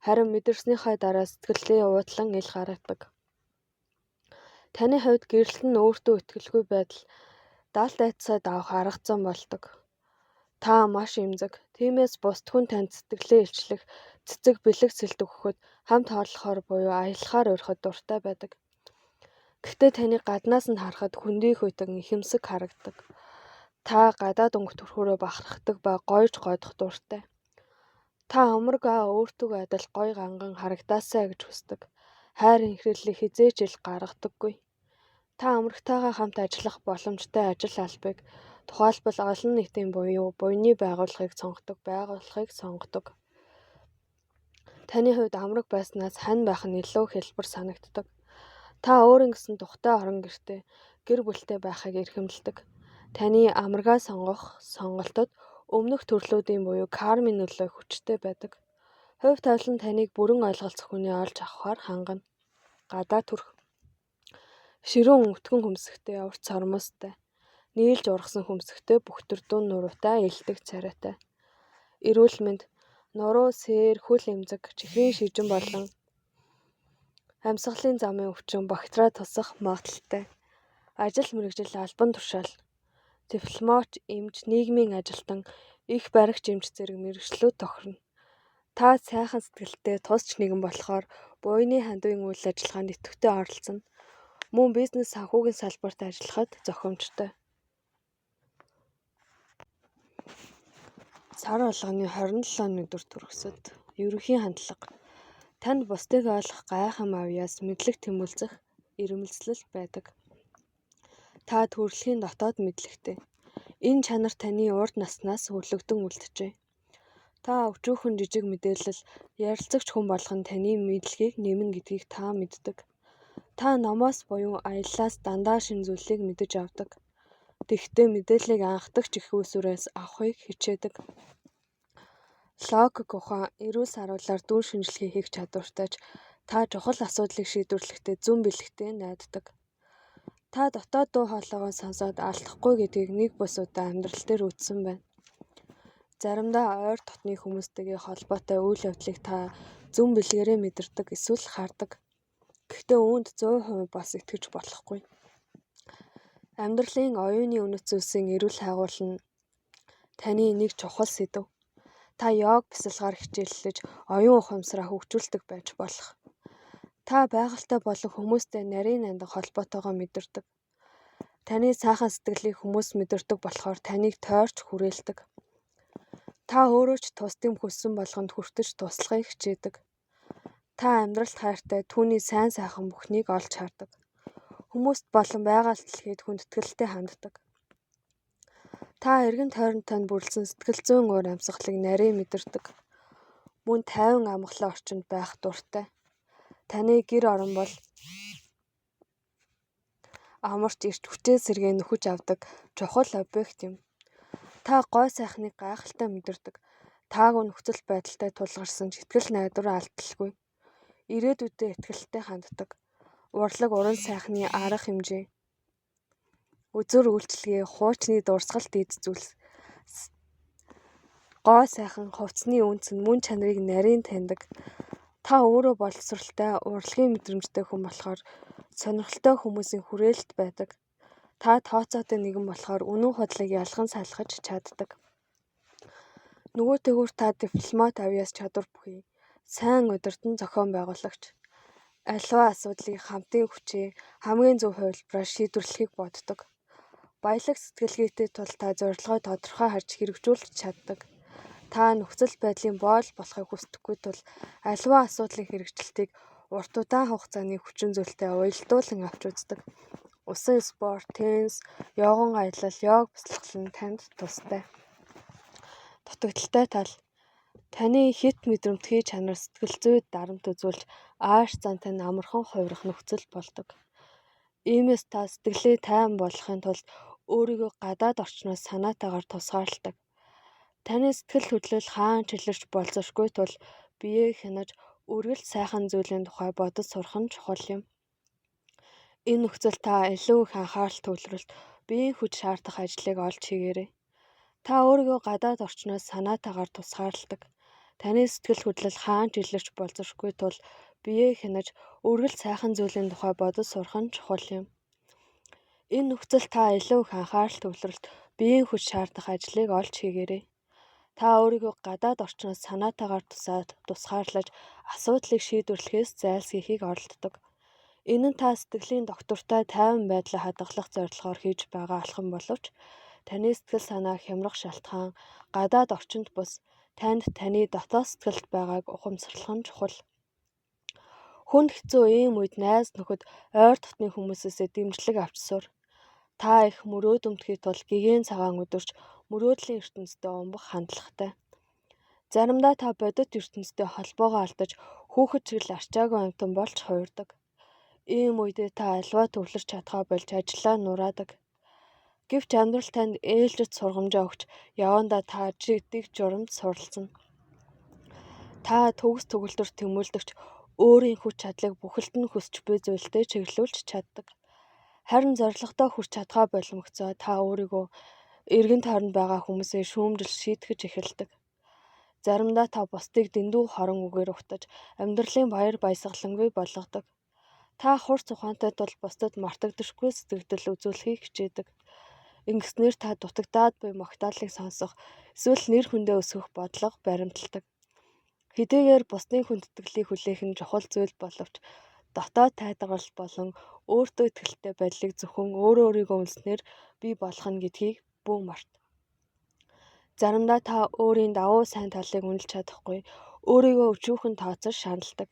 Харин мэдэрснийхаа дараа сэтгэлдээ уудлан ил гаргадаг. Таны хувьд гэрэлт нь өөртөө итгэлгүй байдал даалт айдсаа давах арга зам болдог. Та маш эмзэг. Тиймээс бусд хүн танд сэтгэлээ илчлэх, цэцэг бэлэг сэлд өгөхөд хамт хооллохоор буюу аялахаар урихад дуртай байдаг. Гэхдээ таны гаднаас нь харахад хүндий хүйтэн ихэмсэг харагдаг. Та гадаад өнгө төрхөөрөө бахархдаг ба гойж гойдох дуртай. Та амаргаа өөртөө адил гой ганган харагдаасаа гэж хүсдэг. Хайр инхрэрлийг хизээж ил гаргадаггүй. Та амрагтайгаа хамт ажиллах боломжтой ажил албыг тухайлбал олон нийтийн буюу буйны байгууллагыг сонгодог. Таны хувьд амраг байснаас хань байх нь илүү хэлбэр санагддаг. Та өөрийн гэсэн тухтай орон гэртээ гэр бүлтэй байхыг эрхэмлэдэг. Таны амрагаа сонгох сонголтод өмнөх төрлүүдийн буюу кармын нөлөө хүчтэй байдаг. Хувь тавилан таныг бүрэн ойлголцох хүний олж авахаар хангана. Гадаа төрх. Ширүүн өвтгөн хөмсгтэй, урт сормостой, нийлж ургасан хөмсгтэй, бүхтэрдүүн нуруутай, элдэг царайтай. Эрүүл мэнд, нуруу, сээр, хүл эмзэг, чихрийн шижин болон амьсгалын замын өвчин, бактериа тусах магадaltaй. Ажил мэргэжил албан тушаал, дипломат, эмч, нийгмийн ажилтан, их баригч эмч зэрэг мэргэжлүүд тохирно. Та сайхан сэтгэлтэй тусч нэгэн болохоор буйны хандивын үйл ажиллагаанд идэвхтэй оролцоно. Мөн бизнес санхүүгийн салбарт ажиллахад зохимжтой. Сар болгоны 27 өдөр төрөсөд ерөнхий хандлага. Танд бусдыг ойлгох гайхам авьяас мэдлэг тэмүүлзэх ирмэлцэл байдаг. Та төрөлхийн дотоод мэдлэгтэй. Энэ чанар таны урд наснаас өрлөгдөн үлджээ. Та өчүүхэн жижиг мэдээлэл ярилцагч хүн болгон таны мэдлэгийг нэмнэ гэдгийг та мэддэг. Та номоос буюу аяллаас дандаа шинэ зүйлийг мэдэж авдаг. Тэгэхдээ мэдээллийг анхдагч их усүрээс авахыг хичээдэг. Логик ухаан, эрүүл саруулаар дүн шинжилгээ хийх чадвартайч та чухал асуудлыг шийдвэрлэхдээ зүүн бэлэгтэй найддаг. Та дотоод дуу хоолойгоо сонсоод алдахгүй гэдгийг нэг бус удаа амьдрал дээр үзсэн байна. Заримдаа ойр дотны хүмүүстэйгээ холбоотой үйл явдлыг та зүүн бэлгээрээ мэдэрдэг эсвэл хардаг. Гэхдээ үүнд 100% бас итгэж болохгүй. Амьдралын оюуны үнэт зүйлсийн эрүүл хайгуул нь таны нэг чухал сэдэв. Та йог бясалгаар хичээллэж оюун ухамсараа хөгжүүлдэг байж болох. Та байгальтай болон хүмүүстэй нарийн нандин холбоотойгоо мэдэрдэг. Таны сайхан сэтгэлийг хүмүүс мэдэрдэг болохоор таныг тойрч хүрээлдэг. Та өөрөө ч тусдын хүссэн болгонд хүртэж туслахыг хичээдэг. Та амьдралд хайртай түүний сайн сайхан бүхнийг олж хардаг. Хүмүүст болон байгаль дэлхийд хүндэтгэлтэй ханддаг. Та эргэн тойронтой нь бүрэлсэн сэтгэл зүйн уур амьсгалыг нарийн мэдэрдэг. Мөн тайван амгалан орчинд байх дуртай. Таны гэр орон бол амарч ирч хүчээ сэргээ нөхөж авдаг чухал объект юм. Та гой сайхныг гайхалтай мэдэрдэг. Таагүй нөхцөл байдалтай тулгарсан ч итгэл найдвар алдалгүй. Ирээдүйдээ итгэлтэй ханддаг. Урлаг уран сайхны арга хэмжээ. Үзүр үйлчлэгээ, хуучны дурсгал дээд зүйлс. Гой сайхан хувцсны үнц нь мөн чанарыг нарийн таньдаг. Та өөрөө боловсралтай, урлагийн мэдрэмжтэй хүн болохоор сонирхолтой хүмүүсийн хүрээлэлд байдаг. Та тооцоотой нэгэн болохоор үнэн худлыг ялган салгаж чаддаг. Нөгөөтэйгүр та дипломат авьяас чадвар бүхий, сайн удирдан зохион байгуулагч. Аливаа асуудлыг хамтын хүчээ хамгийн зөв хувилбараар шийдвэрлэхийг боддог. Баялаг сэтгэлгээтэй тул та зорилгоо тодорхой харж хэрэгжүүлж чаддаг. Та нөхцөл байдлын боол болохыг хүсдэггүй тул аливаа асуудлын хэрэгжилтийг урт удаан хугацааны хүчин зүйлтэй уялдуулан авч үздэг. Усан спорт, теннис, йоган аялал, йог бясалгал нь танд тустай. Дутагдaltaй тал. Таны хит мэдрэмтгий чанар сэтгэл зүйд дарамт үзүүлж ааш зан тань амархан хувирах нөхцөл болдог. Иймээс та сэтгэлээ тайван болгохын тулд өөрийгөө гадаад орчноос санаатаагаар тусгаарладаг. Таны сэтгэл хөдлөл хаан чилэрч болзошгүй тул биеэ хянаж үргэлж сайхан зүйлийн тухай бодож сурах нь чухал юм. Энэ нөхцөл та илүү их анхаарал төвлөрөлт, биеийн хүч шаардах ажлыг олж хийгээрэй. Та өөрийгөө гадаад орчноос санаатаагаар тусгаарладаг. Таны сэтгэл хөдлөл хаан чилэрч болзошгүй тул биеэ хянаж үргэлж сайхан зүйлийн тухай бодож сурах нь чухал юм. Энэ нөхцөл та илүү их анхаарал төвлөрөлт, биеийн хүч шаардах ажлыг олж хийгээрэй. Та өөрийгөө гадаад орчноос санаатаагаар тусгаарлаж асуудлыг шийдвэрлэхээс зайлсхийхийг оролддог. Энэ нь та сэтгэлийн доктортой тайван байдлаа хадгалах зорилгоор хийж байгаа алхам боловч таны сэтгэл санаа хямрах шалтгаан гадаад орчинд бус танд таны дотоод сэтгэлд байгааг ухамсарлах нь чухал. Хүнд хэцүү ийм үед найз нөхөд ойр дотны хүмүүсээсээ дэмжлэг авч сур. Та их мөрөөдөмтгий тул гэгээн цагаан өдөрч мөрөөдлийн ертөнцтэй умбах хандлагатай. Заримдаа та бодит ертөнцтэй холбоогоо алдаж хүүхэд шиг л арчаагүй амьтан болж хуурдаг. Ийм үедээ та альваа төвлөрч чадхаа болж ажиллаа нураадаг. Гэвч амьдрал танд ээлжид сургамжаа өгч явандаа та дэг журамд суралцна. Та төгс төгөлдөр тэмүүлдэгч өөрийн хүч чадлыг бүхэлд нь хүсч буй зүйлтэй чиглүүлж чаддаг. Харин зорилгодоо хүрч чадхаа боломжцоо та өөрийгөө эргэн тойронд байгаа хүмүүсээ шүүмжилж шийтгэж эхэлдэг. Заримдаа та бусдыг дэндүү хорон үгээр утаж амьдралын баяр баясгалангүй болгодог. Та хурц ухаантай тул бусдад мартагдашгүй сэтгэл үзүүлэхийг хичээдэг. Ингэснээр та дутагдаад буй магтаалыг сонсох, эсвэл нэр хүндээ өсгөх бодлого баримталдаг. Хэдийгээр бусдын хүндэтгэлийг хүлээх нь чухал зүйл боловч дотоод тайдагарл болон өөртөө итгэлтэй байдлыг зөвхөн өөрийгөө үнснээр бий болох нь гэдгийг бүү март. Заримдаа та өөрийн давуу сайн талыг үнэлж чадахгүй, өөрийгөө өчүүхэн тооцож шаналдаг.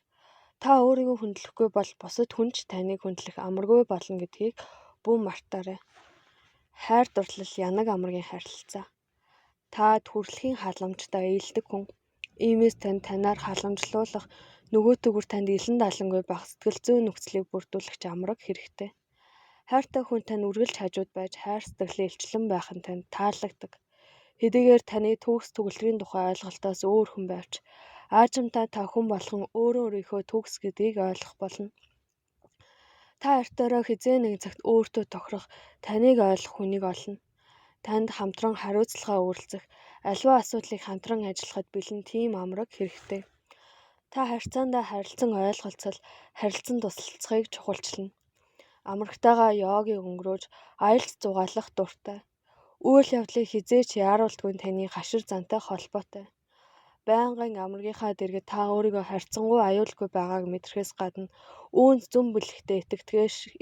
Та өөрийгөө хүндлэхгүй бол бусад хүн ч таныг хүндлэх амаргүй болно гэдгийг бүү мартаарай. Хайр дурлал янаг амаргийн харилцаа. Та төрөлхийн халамжтай ээлдэг хүн. Иймээс танд танаар халамжлуулах, нөгөөтгөр танд илэн далангүй байх сэтгэл зүйн нөхцөлийг бүрдүүлэх амраг хэрэгтэй. Хайртай хүн тань үргэлж хажууд байж хайр сэтгэлийн илчлэн байх нь танд таалагддаг. Хэдийгээр таны төгс төгөлдрийн тухай ойлголтоос өөр хүн байвч аажимдаа та хүн болгон өөрийнхөө төгс гэдгийг ойлгох болно. Та артаараа хизээ нэг цагт өөртөө тохирох, таныг ойлгох хүнийг олно. Танд хамтран хариуцлагаа үүрлцэх, аливаа асуудлыг хамтран ажиллахад бэлэн тийм амраг хэрэгтэй. Та харьцаандаа харилцан ойлголцол, харилцан тусалцахыг чухалчлана. Амрагтайгаа йогийг өнгөрөөж, аялж зугаалах дуртай. Үйл явдлыг хизээч яаруулдгүй таны гашир зантай холбоотой. Байнгын амрагийнхаа дэргэд та өөрийгөө харьцангуй аюулгүй байгааг мэдрэхээс гадна үүнд зүн бэлэгтээ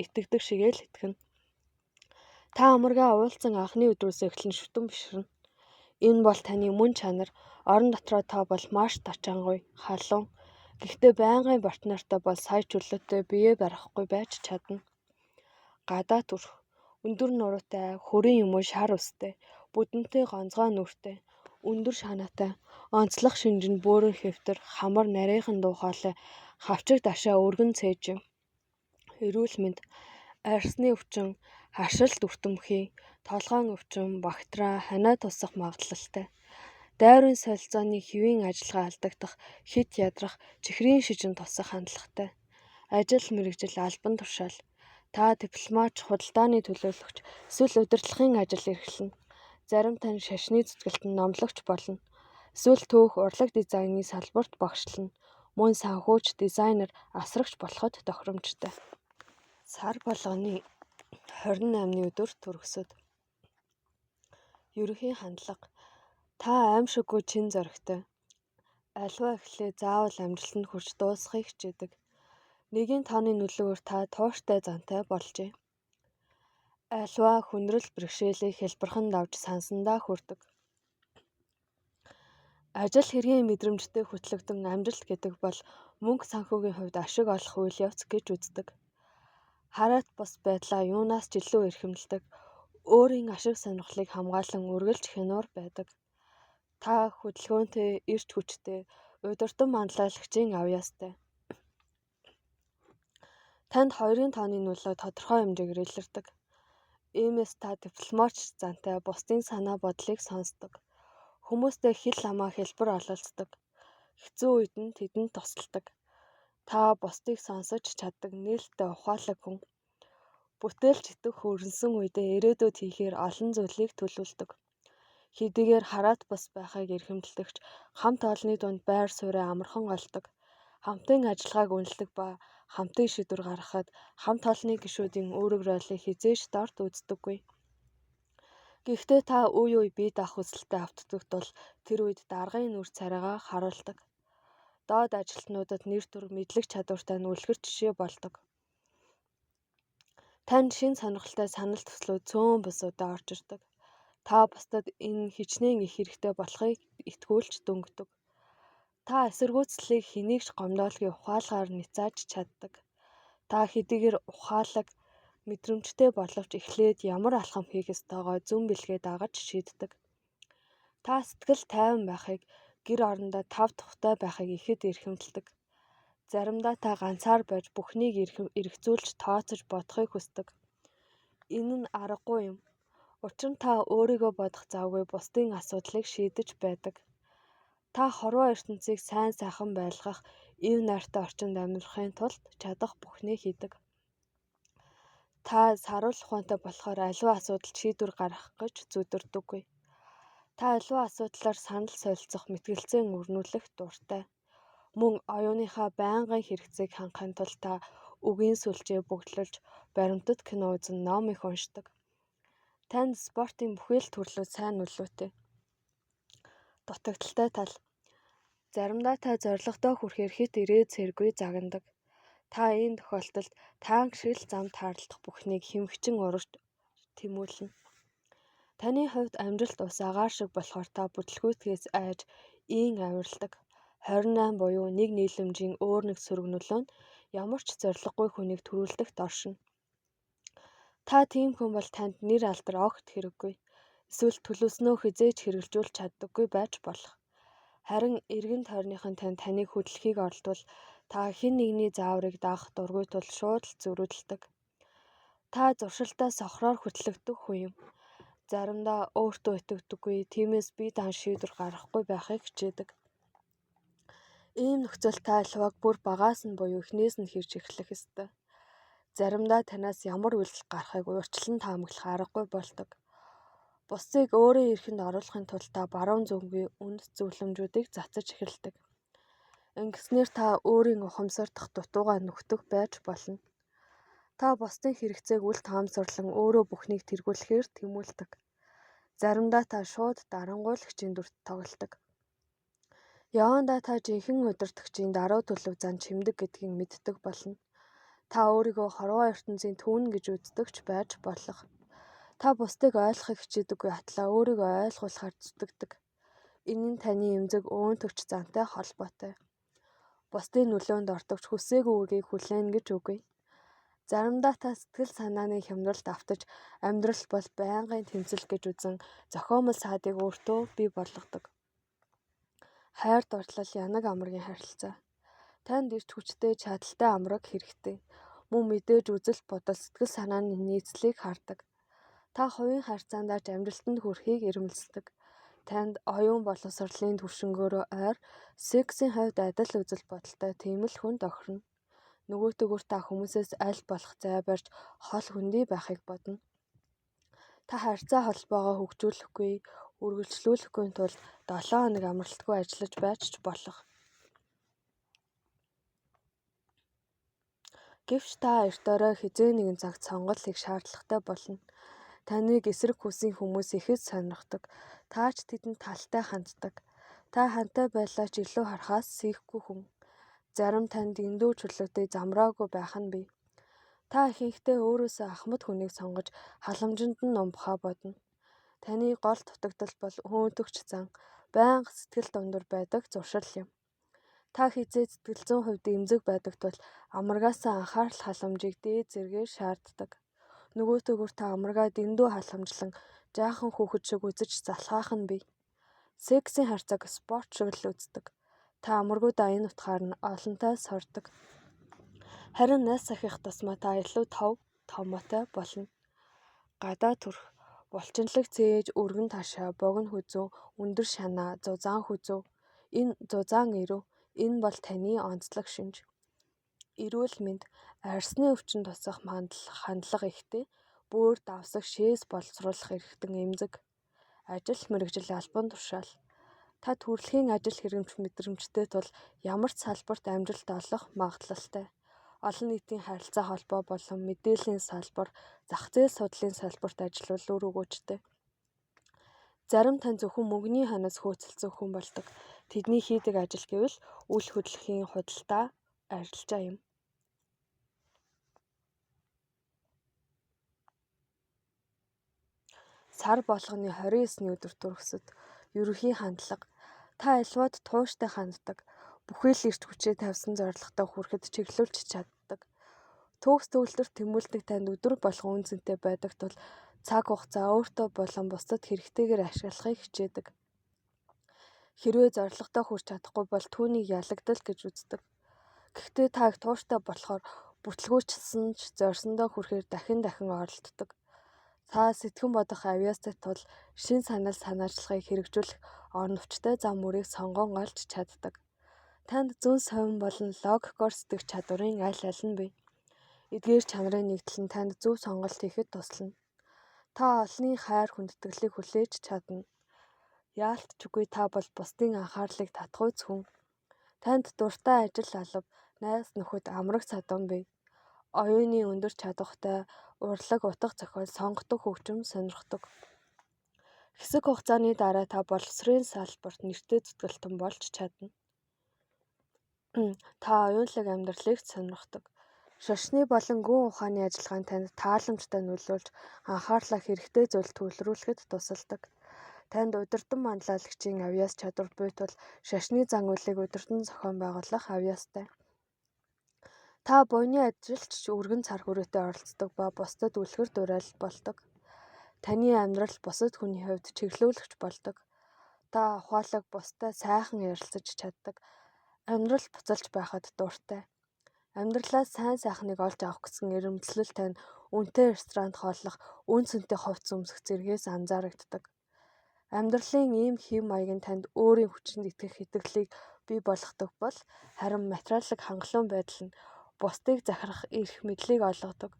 итгэдэг шигээ л итгэнэ. Та амрагаа уулзсан анхны өдрөөс эхлэн шүтэн биширнэ. Энэ бол таны мөн чанар, орон дотроо та бол маш тачаангүй, халуун. Гэхдээ байнгын партнертай бол сая чөлөөтэй бие барихгүй байж чадна. Гадаа төрх, өндөр нуруутай, хөрийн юм уу шар үстэй, бүдэнтэй гонцгой нүртэй, өндөр шанаатай, онцлог шинжинд бөөрөн хэвтэр, хамар нарийнхан дуу хоолой, хавчиг дашаа өргөн цээж юм. Эрүүл мэнд, арсны өвчин, хашилт үртэмхий, толгойн өвчин, бактериа, ханаа тусах магадлалтай. Дайрын солилцооны хэвийн ажиллагаа алдагдах, хит ядрах, чихрийн шижин тусах хандлагатай. Ажил мэргэжил албан тушаал. Та дипломат, худалдааны төлөөлөгч, эсвэл удирдлагын ажил эрхэлнэ. Зарим тань шашны зүтгэлтэн номлогч болно. Эсвэл төөх урлаг дизайны салбарт багшлана. Мөн санхүүч, дизайнер, асрагч болоход тохиромжтой. Сар болгоны 28-ны өдөр төрөсөд. Ерөнхий хандлага. Та аимшиггүй чин зоригтой. Аливаа эхлээ заавал амжилтанд хүрч дуусгахыг хичээдэг. Нэгэн тооны нөлөөгөөр та тууштай зантай болжээ. Аливаа хүндрэл бэрхшээлийг хэлбэрхэн давж сансандаа хүрдэг. Ажил хэргийн мэдрэмжтэй хөтлөгдөн амжилт гэдэг бол мөнгө санхүүгийн хувьд ашиг олох үйл явц гэж үздэг. Хараат бус байдлаа юунаас ч илүү эрхэмлдэг. Өөрийн ашиг сонирхлыг хамгаалан үргэлж хянуур байдаг. Та хөдөлгөөнтэй, эрч хүчтэй, удирдан манлайлагчийн авьяастай. Танд 2-ын тооны нөлөө тодорхой хэмжээгээр илэрдэг. Иймээс та дипломатч зантай бусдын санаа бодлыг сонсдог. Хүмүүстэй хэл ламаа хэлбэр ололцдог. Хэцүү үед нь тэдэнд тусалдаг. Та бусдыг сонсож чаддаг нээлттэй ухаалаг хүн. Бүтээлч идэх хөрөнсөн үедээ ирээдүйд хийхээр олон зүйлийг төлөвлөдөг. Хэдийгээр хараат бус байхыг эрхэмлдэгч хамт олонны дунд байр сууриа амархан олдог. Хамтын ажиллагааг үнэлдэг ба хамтын шийдвэр гаргахад хамт олонны гишүүдийн үүрэг роолыг хизээж дорд үздэггүй. Гэхдээ та үе үе бие даах хүсэлтэд автдаг тул тэр үед даргын нүр царайгаа харуулдаг. Доод ажилтнуудад нэр төр мэдлэг чадвартай нь үлгэр жишээ болдог. Танд шин сонирхолтой санал төслүүд цөөн бус удаа орж ирдэг. Та бусдад энэ хичнээн их хэрэгтэй болохыг итгүүлж дөнгөдөг. Та эсэргүүцлийг хэнийг ч гомдоолгүй ухаалгаар няцааж чаддаг. Та хэдийгээр ухаалаг, мэдрэмжтэй боловч эхлээд ямар алхам хийх ёстойгоо зүүн бэлгээ дагаж шийддэг. Та сэтгэл тайван байхыг, гэр орондоо тав тухтай байхыг ихэд эрхэмлдэг. Заримдаа та ганцаар байж бүхнийг эргцүүлж тооцож бодохыг хүсдэг. Энэ нь аргагүй юм. Учир нь та өөрийгөө бодох завгүй бусдын асуудлыг шийдэж байдаг. Та хорвоо ертөнцийг сайн сайхан байлгах, ив найртай орчинд амьдрахын тулд чадах бүхнээ хийдэг. Та саруул ухаантай болохоор аливаа асуудалд шийдвэр гаргах гэж зүдэрдэггүй. Та аливаа асуудлаар санал солилцох, мэтгэлцээ өрнүүлэх дуртай. Мөн оюуныхаа байнгын хэрэгцээг хангахын тулд та үгийн сүлжээ бөглөж, баримтат кино үзэн, ном их уншдаг. Танд спортын бүхэл төрлүүд сайн нөлөөтэй. Дутагдaltaй тал. Заримдаа та зорилгодоо хүрэхээр хит ирээд сэргүй загнадаг. Та энэ тохиолдолд танк шиг л замд таарлах бүхнийг хэмгчин урагш тэмүүлнэ. Таны хувьд амжилт ус агаар шиг болохоор та бүтлгүүтгээс айж ийн авиралдаг. 28 буюу нэг нийлэмжийн өөр нэг сөрөг нөлөө нь ямар ч зориггүй хүнийг төрүүлдэгт оршино. Та тийм хүн бол танд нэр алдар огт хэрэггүй. Эсвэл төлөвснөө хизээж хэрэгжүүлж чаддаггүй байж болох. Харин эргэн тойрныхан таныг хөдлөхийг оролдвол та хэн нэгний зааврыг даах дургүй тул шууд л зөрүүлдэг. Та зуршилтаа сохроор хөтлөгдөх хүн юм. Заримдаа өөртөө итгэдэггүй, тиймээс бие даан шийдвэр гаргахгүй байхыг хичээдэг. Ийм нөхцөл та аливааг бүр багаас нь буюу эхнээс нь хийж эхлэх ёстой. Заримдаа танаас ямар үйлдэл гарахыг уурчлан таамаглах аргагүй болдог. Бусдыг өөрийн эрхэнд оруулахын тулд та баруун зүүнгүй үнд зөвлөмжүүдийг цацаж эхэлдэг. Ингэснээр та өөрийн ухамсардах дутуугаа нүхтэх байж болно. Та бусдын хэрэгцээг үл таамсарлан өөрөө бүхнийг тэргүүлэхээр тэмүүлдэг. Заримдаа та шууд дарангуйлагчийн дүрт тоглодог. Явандаа та жинхэнэ удирдагчийн даруй төлөв зан чимдэг гэдгийг мэддэг болно. Та өөрийгөө хорвоо ертөнцийн түүн гэж үздэгч байж болох. Та бусдыг ойлгохыг хичээдэггүй атлаа өөрийгөө ойлгуулахаар зүтгэдэг. Энэ нь таны эмзэг өөнтөгч зантай холбоотой. Бусдын нөлөөнд ортогч хүсээгүй үгийг хүлээнэ гэж үгүй. Заримдаа та сэтгэл санааны хямралд автаж амьдрал бол байнгын тэмцэл гэж үзэн зохиомол саадыг өөртөө бий болгодог. Хайр дурлал янаг амрагийн харилцаа. Танд ирч хүчтэй чадaltaй амраг хэрэгтэй. Мөн мэдээж үзэл бодол сэтгэл санааны нийцлийг хардаг. Та хувийн харьцаандаа ч амжилтанд хүрэхийг эрмэлздэг. Танд оюун боловсролын түвшингөөрөө ойр сексийн хувьд адил үзэл бодолтой тийм л хүн тохирно. Нөгөөтгөөр та хүмүүсээс аль болох зай барьж хол хөндий байхыг бодно. Та харьцаа холбоогоо хөгжүүлэхгүй, үргэлжлүүлэхгүй тул 7 хоног амралтгүй ажиллаж байж ч болох. Гэвч та эрт орой хизээ нэгэн цагт сонголт хийх шаардлагатай болно. Таныг эсрэг хүсийн хүмүүс ихэд сонирхдог. Та ч тэдэнд талтай ханддаг. Та хантай байлаа ч илүү харахаас сийхгүй хүн. Зарим танд эндүү чөлөөтэй замраагүй байх нь бий. Та ихэнхдээ өөрөөсөө ахмад хүнийг сонгож халамжинд нь умбахаа бодно. Таны гол дутагдал бол өөнтөгч зан, байнга сэтгэл дундуур байдаг зуршил юм. Та хизээ сэтгэл зүйн хувьд эмзэг байдаг тул амрагаасаа анхаарал халамжийг дээд зэргээр шаарддаг. Нөгөөтгөөр та амрагаа дэндүү халамжлан жаахан хүүхэд шиг үзэж залхаах нь бий. Сексийн харьцааг спорт шиг л үздэг. Та амаргуудаа энэ утгаар нь олонтой сордог. Харин нас сахих тусмаа та илүү томоотой болно. Гадаа төрх, булчинлаг цээж, өргөн ташаа, богино хүзүү, өндөр шанаа, зузаан хүзүү, энэ зузаан ирүү, энэ бол таны онцлог шинж. Эрүүл мэнд, арсны өвчин тусах хандлага ихтэй, бүр давсах шээс боловсруулах эрхтэн эмзэг. Ажил мэргэжил албан тушаал. Та төрөлхийн ажил хэрэгэмж мэдрэмжтэй тул ямар ч салбарт амжилт олох магадлалтай. Олон нийтийн харилцаа холбоо болон мэдээллийн салбар, зах зээл судлалын салбарт ажиллавал үр өгөөжтэй. Зарим тань зөвхөн мөнгөний ханаас хөөцөлдсөн хүн болдог. Тэдний хийдэг ажил гэвэл үл хөдлөхийн худалдаа, арилжаа юм. Сар болгоны 29-ний өдөр төрөсөд ерөнхий хандлага. Та альваад тууштай ханддаг. Бүхий л эрч хүчээ тавьсан зорилготой хүрэхэд чиглүүлж чаддаг. Төгс төгөлтөрт тэмүүлдэг танд өдөр болгон үн цэнтэй байдаг тул цаг хугацаа өөртөө болон бусдад хэрэгтэйгээр ашиглахыг хичээдэг. Хэрвээ зорилготой хүрч чадахгүй бол түүнийг ялагдал гэж үздэг. Гэхдээ та их тууштай болохоор бүтлгүүчсэн ч зорьсондоо хүрэхээр дахин оролддог. Та сэтгэн бодох авьяастай тул шин санал санаачлагыг хэрэгжүүлэх оновчтой зам мөрийг сонгон олж чаддаг. Танд зүүн совин болон логикоор сэтгэх чадварын аль нь бий. Эдгээр чанарын нэгдэл нь танд зөв сонголт хийхэд туслана. Та олонний хайр хүндэтгэлийг хүлээж чадна. Яалтчгүй та бол бусдын анхаарлыг татгуйц хүн. Танд дуртай ажил алба, найз нөхөд амрагц садам бий. Оюуны өндөр чадвартай, урлаг утга зохиол сонгодог хөгжим сонирхдог. Хэсэг хугацааны дараа та боловсрын салбарт нэртэй зүтгэлтэн болж чадна. Та оюунлаг амьдралыг сонирхдог. Шашны болон гүн ухааны ажиллагаанд танд тааламжтай нөлөөлж анхаарлаа хэрэгтэй зүйлд төвлөрүүлэхэд тусалдаг. Танд удирдан манлайлагчийн авьяас чадвар буй тул шашны зан үйлийг удирдан зохион байгуулах авьяастай. Та буйны ажилч өргөн цар хүрээтэй оролцдог ба бусдад үлгэр дуурайл болдог. Таны амьдрал бусад хүний хувьд чиглүүлэгч болдог. Та ухаалаг бусдад сайхан ярилцаж чаддаг. Амьдрал буцалж байхад дуртай. Амьдралаас сайн сайхныг олж авах гэсэн эрмэлзэл тань үнэтэй ресторанд хооллох, үн цэнтэй хувцас өмсөх зэргээс анзаарагддаг. Амьдралын ийм хэв маяг нь танд өөрийн хүчинд итгэх итгэлийг бий болгодог бол харин материаллык хангалуун байдал нь бусдыг захирах эрх мэдлийг олгодог.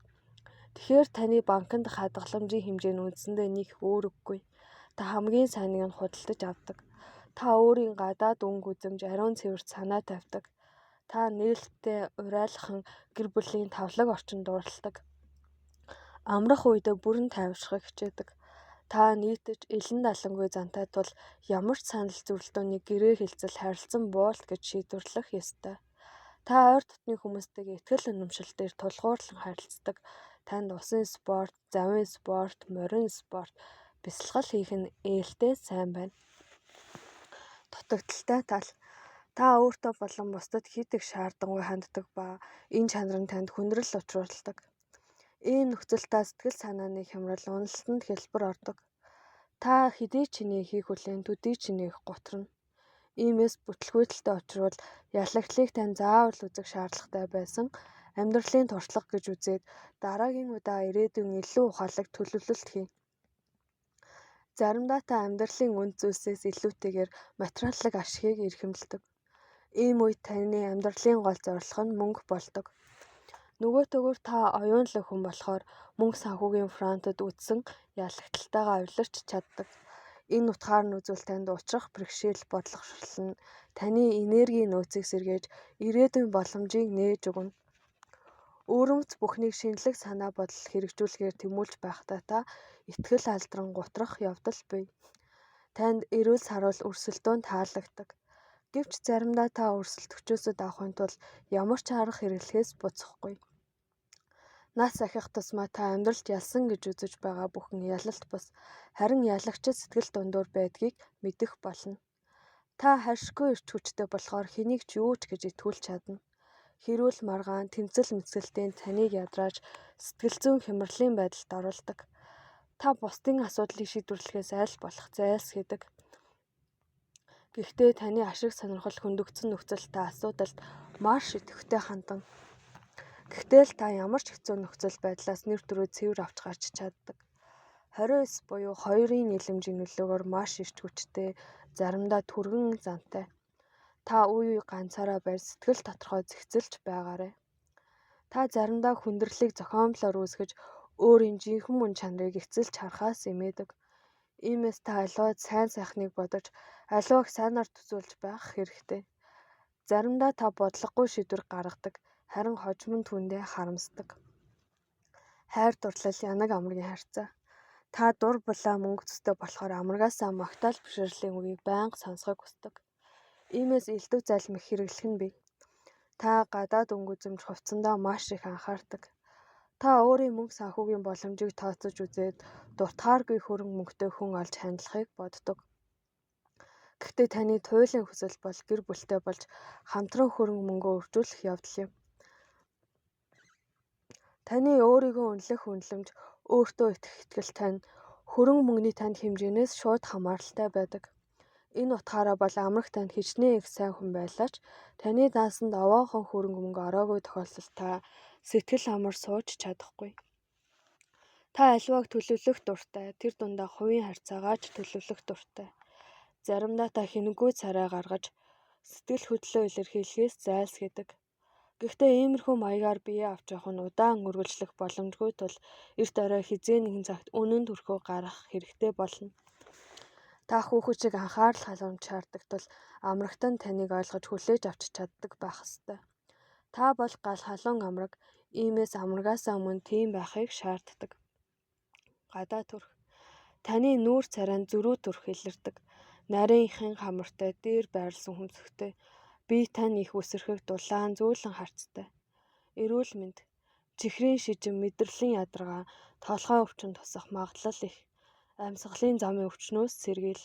Тэгэхээр таны банкнд хадгаламжийн хэмжээ нь үндсэндээ нэг өөрөггүй. Та хамгийн сайныг нь худалдаж авдаг. Та өөрийн гадаад өнгө үзэмж ариун цэвэрт санаа тавьдаг. Та нээлттэй урайлахан гэр бүлийн тавлаг орчинд дурлалдаг. Амрах үедээ бүрэн тайвшрахыг хичээдэг. Та нийтэж элен далангүй зантай тул ямар ч санал зөвлөлтөөний гэрээ хэлцэл харилцан буулт гэж шийдвэрлэх ёстой. Та ойр дотны хүмүүстэйгээ итгэл үнэмшил дээр тулгуурлан харилцдаг. Танд усан спорт, завын спорт, морин спорт, бясалгал хийх нь ээлтэй сайн байна. Дутагдaltaй тал. Та өөртөө болон бусдад хит их шаардангуй ханддаг ба энэ чанар нь танд хүндрэл учруулдаг. Ийм нөхцөл та сэтгэл санааны хямрал, уналтанд хэлбэр ордог. Та хэдий чиний хийх хүлээн төдий чинийх гутрна. Иймээс бүтлгүйтэлтэй учрвал ялагдлыг тань заавал үзэх шаардлагатай байсан амьдралын туршлага гэж үзээд дараагийн удаа ирээдүйн илүү ухаалаг төлөвлөлт хий. Заримдаа та амьдралын үнд зүйлсээс илүүтэйгээр материаллык ашигыг эрхэмлэдэг. Ийм үед таны амьдралын гол зорилго нь мөнгө болдог. Нөгөөтэйгөр та оюунлаг хүн болохоор мөнгө санхүүгийн фронтод үдсэн ялагдалтайгаа авиларч чаддаг. Энэ утгаар нь үзвэл танд учрах бэрхшээл бодлогошлон таны энергийн нөөцийг сэргээж ирээдүйн боломжийг нээж өгнө. Өөрөмц бүхнийг шинэлэг санаа бодол хэрэгжүүлэхээр тэмүүлж байхдаа та итгэл алдран гутрах явдал бий. Танд эрүүл саруул өрсөлдөөн таалагддаг. Гэвч заримдаа та өрсөлдөгчөөсөд авахын тулд ямар ч арга хэрэглэхээс буцахгүй. Нас ахих тусмаа та амьдралд ялсан гэж үзэж байгаа бүхэн ялалт бус, харин ялагчид сэтгэл дундуур байдгийг мэдэх болно. Та харшгүй эрч хүчтэй болохоор хэнийг ч юу ч гэж итгүүлж чадна. Хэрүүл маргаан, тэмцэл мэцгэлтийн таныг ядрааж сэтгэл зүйн хямралын байдалд оруулдаг. Та бусдын асуудлыг шийдвэрлэхээс аль болох зайлсхийдэг. Гэхдээ таны ашиг сонирхол хөндөгдсөн нөхцөл та асуудалд маш идэвхтэй хандан. Гэхдээ л та ямар ч хэцүү нөхцөл байдлаас нэр төрөө цэвэр авч гарч чаддаг. 29 буюу 2-ын нийлэмжийн нөлөөгөөр маш ирч хүчтэй, заримдаа түргэн зантай. Та үе үе ганцаараа барь сэтгэл тодорхой зэгцэлж байгаарай. Та заримдаа хүндрэлийг зохиомжлоор үүсгэж өөрийн жинхэнэ мөн чанарыг эцэлж харахаас эмээдэг. Иймээс та аливаа сайн сайхныг бодож аливааг сайнаар төсөөлж байх хэрэгтэй. Заримдаа та бодлогогүй шийдвэр гаргадаг, харин хожим нь түүндээ харамсдаг. Хайр дурлал янаг амргийн харьцаа. Та дур булаа мөнгө төстэй болохоор амрагаасаа магтаал бишрлийн үгийг байнга сонсохыг хүсдэг. Иймээс элдв залмих хэрэглэх нь бий. Та гадаад өнгө үзэмж хувцсандаа маш их анхаардаг. Та өөрийн мөнгө санхүүгийн боломжийг тооцож үзээд дутгааргүй хөрөнгө мөнгөтэй хүн олж хандлагыг боддог. Гэхдээ таны туйлын хүсэл бол гэр бүлтэй болж хамтран хөрөнгө мөнгөө өржүүлэх явдал юм. Таны өөрийгөө үнэлэх үнэлэмж, өөртөө итгэх итгэл тань хөрөнгө мөнгөний танд хэмжээнээс шууд хамааралтай байдаг. Энэ утгаараа бол амрах танд хичнээн их сайн хүн байлаач таны даасанд овоохон хөрөнгө мөнгө ороогүй тохиолдолд та сэтгэл амар сууж чадахгүй. Та аливааг төлөвлөх дуртай, тэр дундаа хувийн харьцаагаач төлөвлөх дуртай. Заримдаа та хинэггүй царай гаргаж сэтгэл хөдлөлөө илэрхийлэхээс зайлсхийдэг. Гэхдээ иймэрхүү маягаар бие авч явах нь удаан үргэлжлэх боломжгүй тул эрт орой хизээ нэгэн цагт үнэн төрхөө гаргах хэрэгтэй болно. Та хүүхэд шиг анхаарал халамж шаарддаг тул амрагт нь таныг ойлгож хүлээж авч чаддаг байх ёстой. Та бол гал халуун амраг, иймээс амрагаасаа өмнө тийм байхыг шаарддаг. Гадаа төрх. Таны нүүр царай нь зөрүү төрх илэрдэг. Нарийн ихэн хамартай, дээр байрласан хүнсгтэй. Бие тань их үсрэхэг дулаан зөөлөн харцтай. Эрүүл мэнд. Чихрийн шижин, мэдрэлийн ядаргаа, толгой өвчин тусах магадлал их. Амьсгалын замын өвчнөөс сэргийл.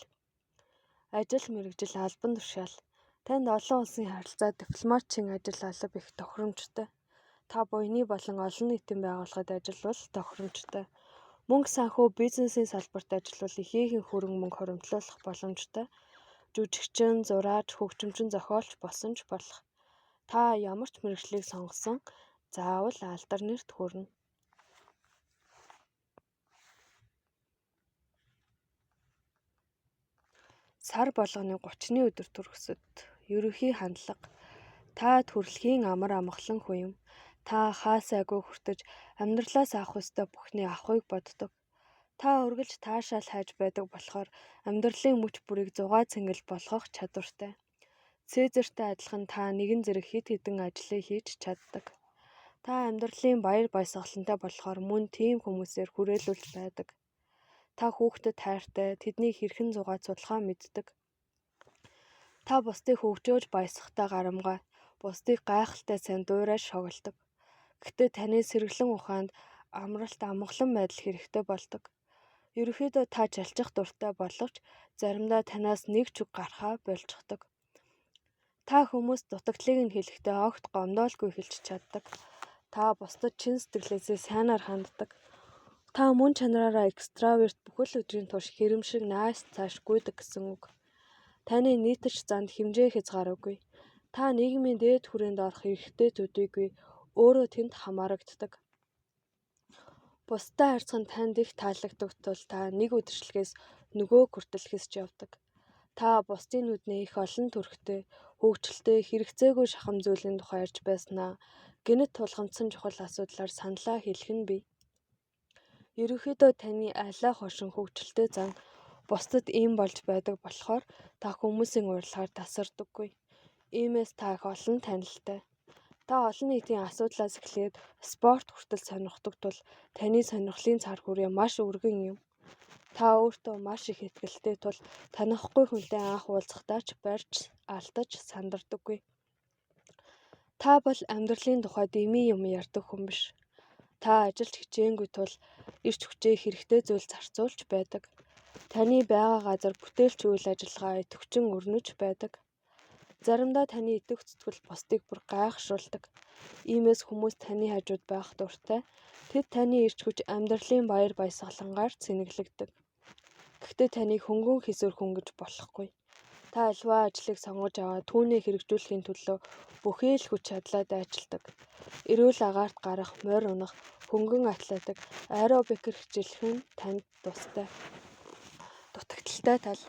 Ажил мэргэжил албан тушаал. Танд олон улсын харилцаа дипломатчин ажил алба их тохиромжтой. Та буйны болон олон нийтийн байгууллагад ажиллавал тохиромжтой. Мөнгө санхүү бизнесийн салбарт ажиллавал ихээхэн хөрөнгө мөнгө хоримтлуулах боломжтой. Жүжигчин, зураач, хөгжимчин зохиолч болсон ч болох. Та ямар ч мэргэжлийг сонгосон заавал алдар нэрт хүрнэ. Сар болгоны 30-ны өдөр төрөсөд ерөнхий хандлага. Та төрөлхийн амар амгалан хүн юм. Та хаасайгүй хүртэж амьдралаас авах ёстой бүхний авахыг боддог. Та үргэлж таашаал хайж байдаг болохоор амьдралын мөч бүрийг зугаа цэнгэл болгох чадвартай. Цэзэртэй адилхан та нэгэн зэрэг хэд хэдэн ажлыг хийж чаддаг. Та амьдралын баяр баясгалантай болохоор мөн тийм хүмүүсээр хүрээлүүлж байдаг. Та хүүхдэд хайртай, тэднийг хэрхэн зугаа судалгаа мэддэг. Та бусдыг хөгжөөж баясгахтай гарамгай, бусдыг гайхалтай сайн дуурайж шоголдог. Гэхдээ таны сэргэлэн ухаанд амралт амгалан байдал хэрэгтэй болдог. Ерөнхийдөө та жалчих дуртай боловч заримдаа танаас нэг ч үг гарахаа болждог. Та хүмүүс дутагдлыг нь хэлэхдээ огт гомдоолгүй хэлж чаддаг. Та бусдад чин сэтгэлээсээ сайнаар ханддаг. Та мөн чанараараа экстраверт бүхэл өдрийн турш хэрэм шиг нааш цааш гүйдэг гэсэн үг. Таны нийтэрч занд хэмжээ хязгааргүй. Та нийгмийн дээд хүрээнд орох эрхтэй төдийгүй өөрөө тэнд хамаарагддаг. Бусдад харьцах нь танд их таалагддаг тул та нэг үдшилгээс нөгөө хүртэл хэсэж явдаг. Та бусдын нүднээ их олон төрхтэй, хөгжилтэй, хэрэгцээгүй шахам зүйлийн тухай ярьж байснаа гэнэт тулгамдсан чухал асуудлаар саналаа хэлэх нь бий. Ерөнхийдөө таны айлаа хошин хөгжилтэй зан бусдад ийм болж байдаг болохоор та хүмүүсийн урилгаар тасардаггүй. Иймээс та их олон танилтай. Та олон нийтийн асуудлаас эхлээд спорт хүртэл сонирхдаг тул таны сонирхлын цар хүрээ маш өргөн юм. Та өөртөө маш их итгэлтэй тул танихгүй хүнтэй анх уулзахдаа ч барьж алдаж сандардаггүй. Та бол амьдралын тухай дэмий юм ярьдаг хүн биш. Та ажилд хичээнгүй тул эрч хүчээ хэрэгтэй зүйл зарцуулж байдаг. Таны байгаа газар бүтээлч үйл ажиллагаа идэвхжин өрнөж байдаг. Заримдаа таны идэвх зүтгэл бусдыг бүр гайхшруулдаг. Иймээс хүмүүс таны хажууд байх дуртай. Тэд таны эрч хүч амьдралын баяр баясгалангаар цэнэглэгдэг. Гэхдээ таныг хөнгөн хэсвэр хүн гэж болохгүй. Та альва ажлыг сонгож аваад түүнийг хэрэгжүүлэхийн төлөө бүхий л хүч чадлаа дайчилдаг. Эрүүл агаарт гарах, морь унах, хөнгөн атлетик, аэробик хичээлэх нь танд тустай. Дутагдaltaй тал.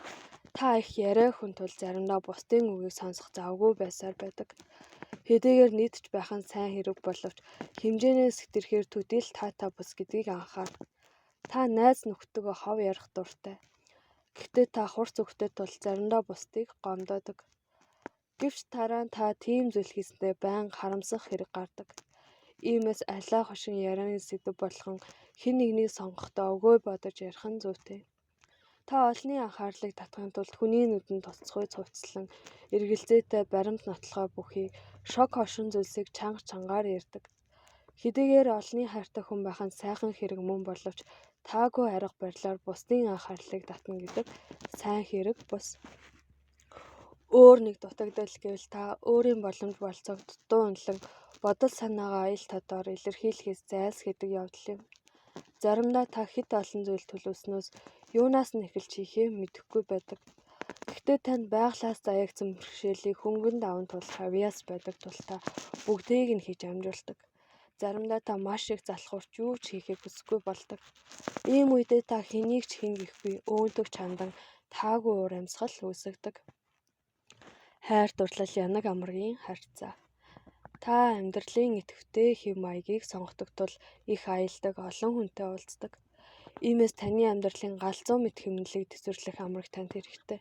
Та их яриа хүн тул заримдаа бусдын үгийг сонсох завгүй байсаар байдаг. Хэдийгээр нийтж байх нь сайн хэрэг боловч хэмжээнээс хэтэрхээр төдийл таатай бус гэдгийг анхаар. Та найз нөхдөдөө хов ярих дуртай. Гэхдээ та хурц өгтөд тул заримдаа бусдыг гомдоодог. Гэвч та тийм зүйл хийсэндээ байнга харамсах хэрэг гардаг. Иймээс алаа хошин ярианы сэдэв болгон хэн нэгнийг сонгохдоо өгөө бодож ярих нь зүйтэй. Та олонний анхаарлыг татахын тулд хүний нүдэнд тусцгүй цувцлан эргэлзээтэй баримт нотлохоо бүхий шок хошин зүйлсийг чанга чангаар ярьдаг. Хэдийгээр олонний хайртай хүн байх нь сайхан хэрэг мөн боловч таагүй арга барилаар бусдын анхаарлыг татна гэдэг сайн хэрэг бус. Өөр нэг дутагдал гэвэл та өөрийн боломж болцоог дутуу үнэлэн бодол санаагаа аял тодоор илэрхийлэхээс зайлсхийдэг явдал юм. Заримдаа та хэд олон зүйл төлөвснөөс юунаас нь эхэлж хийхээ мэдэхгүй байдаг. Гэхдээ танд байглаас заягдсан бэрхшээлийг хөнгөн даван тулах авьяас байдаг тул та бүгдийг нь хийж амжуулдаг. Заримдаа та маш их залхуурч юу ч хийхээ хүсэхгүй болдог. Ийм үедээ та хэнийг ч хэн гэхгүй өөнтөг чандан таагүй уур амьсгал үүсгдэг. Хайр дурлал янаг амаргийн харьцаа. Та амьдралын идэвхтэй хэв маягийг сонгодог тул их аялдаг, олон хүнтэй уулздаг. Иймээс таны амьдралын галзуу мэт хэмнэлийг төсвөрлөх амраг танд хэрэгтэй.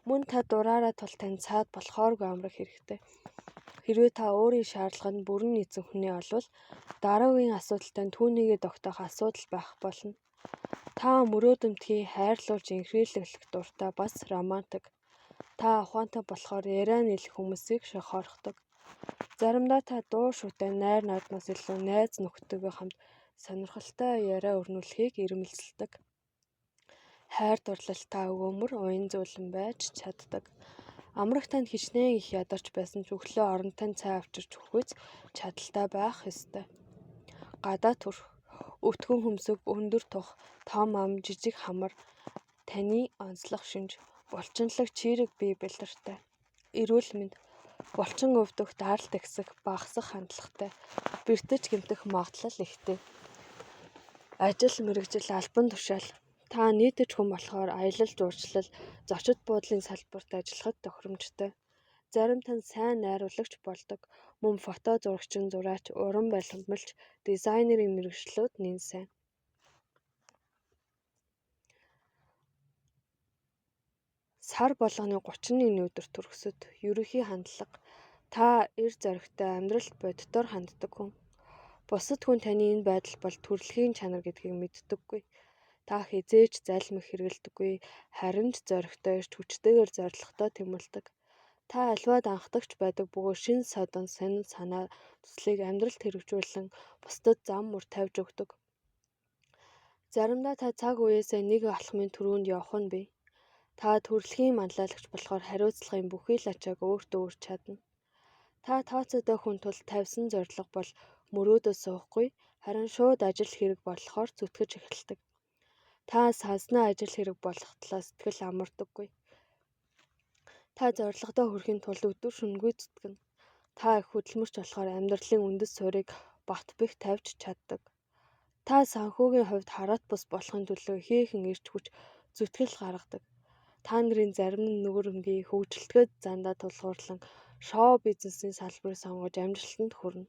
Мөн та дураараа тул танд цаад болохооргүй амраг хэрэгтэй. Хэрвээ та өөрийн шаардлаганд бүрэн нийцэн хүнээ олвол дараагийн асуудал тань түүнийгээ тогтоох асуудал байх болно. Та мөрөөдөлтгий хайрлуулж инхрийлэх дуртай бас романтик. Та ухаантай болохоор яриа нийлэх хүмүүсийг шохоорхдог. Заримдаа та дуу шуутай найр наадмаас илүү найз нөхдөдөө хамт сонирхолтой яриа өрнүүлэхийг ирмэлцдэг. Хайр дурлал та өгөөмөр уян зөөлөн байж чаддаг. Амраг танд хичнээн их ядарч байсан ч өглөө оронтой цай авчирч өгөхөц чадaltaй байх ёстой. Гадаа төрх, өтгөн хөмсөг, өндөр тух, том ам, жижиг хамар, таны онцлог шинж, булчинлаг чийрэг бие бэлдэртэй. Эрүүл мэнд, булчин өвдөх, даралт ихсэх, багасах хандлагатай, бэртэж гэмтэх магадлал ихтэй. Ажил, мэргэжил, албан тушаал. Та нийтэж хүн болохоор аялал жуулчлал, зочид буудлын салбарт ажиллахад тохиромжтой. Зарим тань сайн найруулагч болдог, мөн фото зурагчин, зураач, уран барилгамж, дизайнерын мэргэжлүүд нэн сайн. Сар болгоны 31 өдөр төрөсөд ерөнхий хандлага. Та эр зоригтой амьдралд боддоор ханддаг хүн. Бусад хүн таны энэ байдал бол төрөлхийн чанар гэдгийг мэддэггүй. Та хизээж залмих хэрэгэлдэггүй, харин ч зоригтой ирж хүчтэйгээр зорилготой тэмүүлдэг. Та альваад анхдагч байдаг бөгөөд шин содон сонин санаа төслийг амьдралд хэрэгжүүлэн бусдад зам мөр тавьж өгдөг. Заримдаа та цаг үеэсээ нэг алхмын түрүүнд явах нь бий. Та төрөлхийн манлайлагч болохоор хариуцлагын бүхий л ачааг өөртөө өрч чадна. Та тооцоотой хүн тул тавьсан зорилго бол мөрөөдөө суухгүй, харин шууд ажил хэрэг болохоор зүтгэж эхэлдэг. Та санснаа ажил хэрэг болох талаас сэтгэл амардаггүй. Та зорилгодоо хүрэхин тулд өдөр шөнөгүй зүтгэнэ. Та их хөдөлмөрч болохоор амьдралын үндэс суурийг бат бэх тавьж чаддаг. Та санхүүгийн хувьд хараат бус болохын төлөө ихээхэн ирч хүч зүтгэл гаргадаг. Та нарын зарим нь нүгэрмгийн хөгжилтгөөд зандаа тулгуурлан шоу бизнесийн салбарыг сонгож амжилтанд хүрнэ.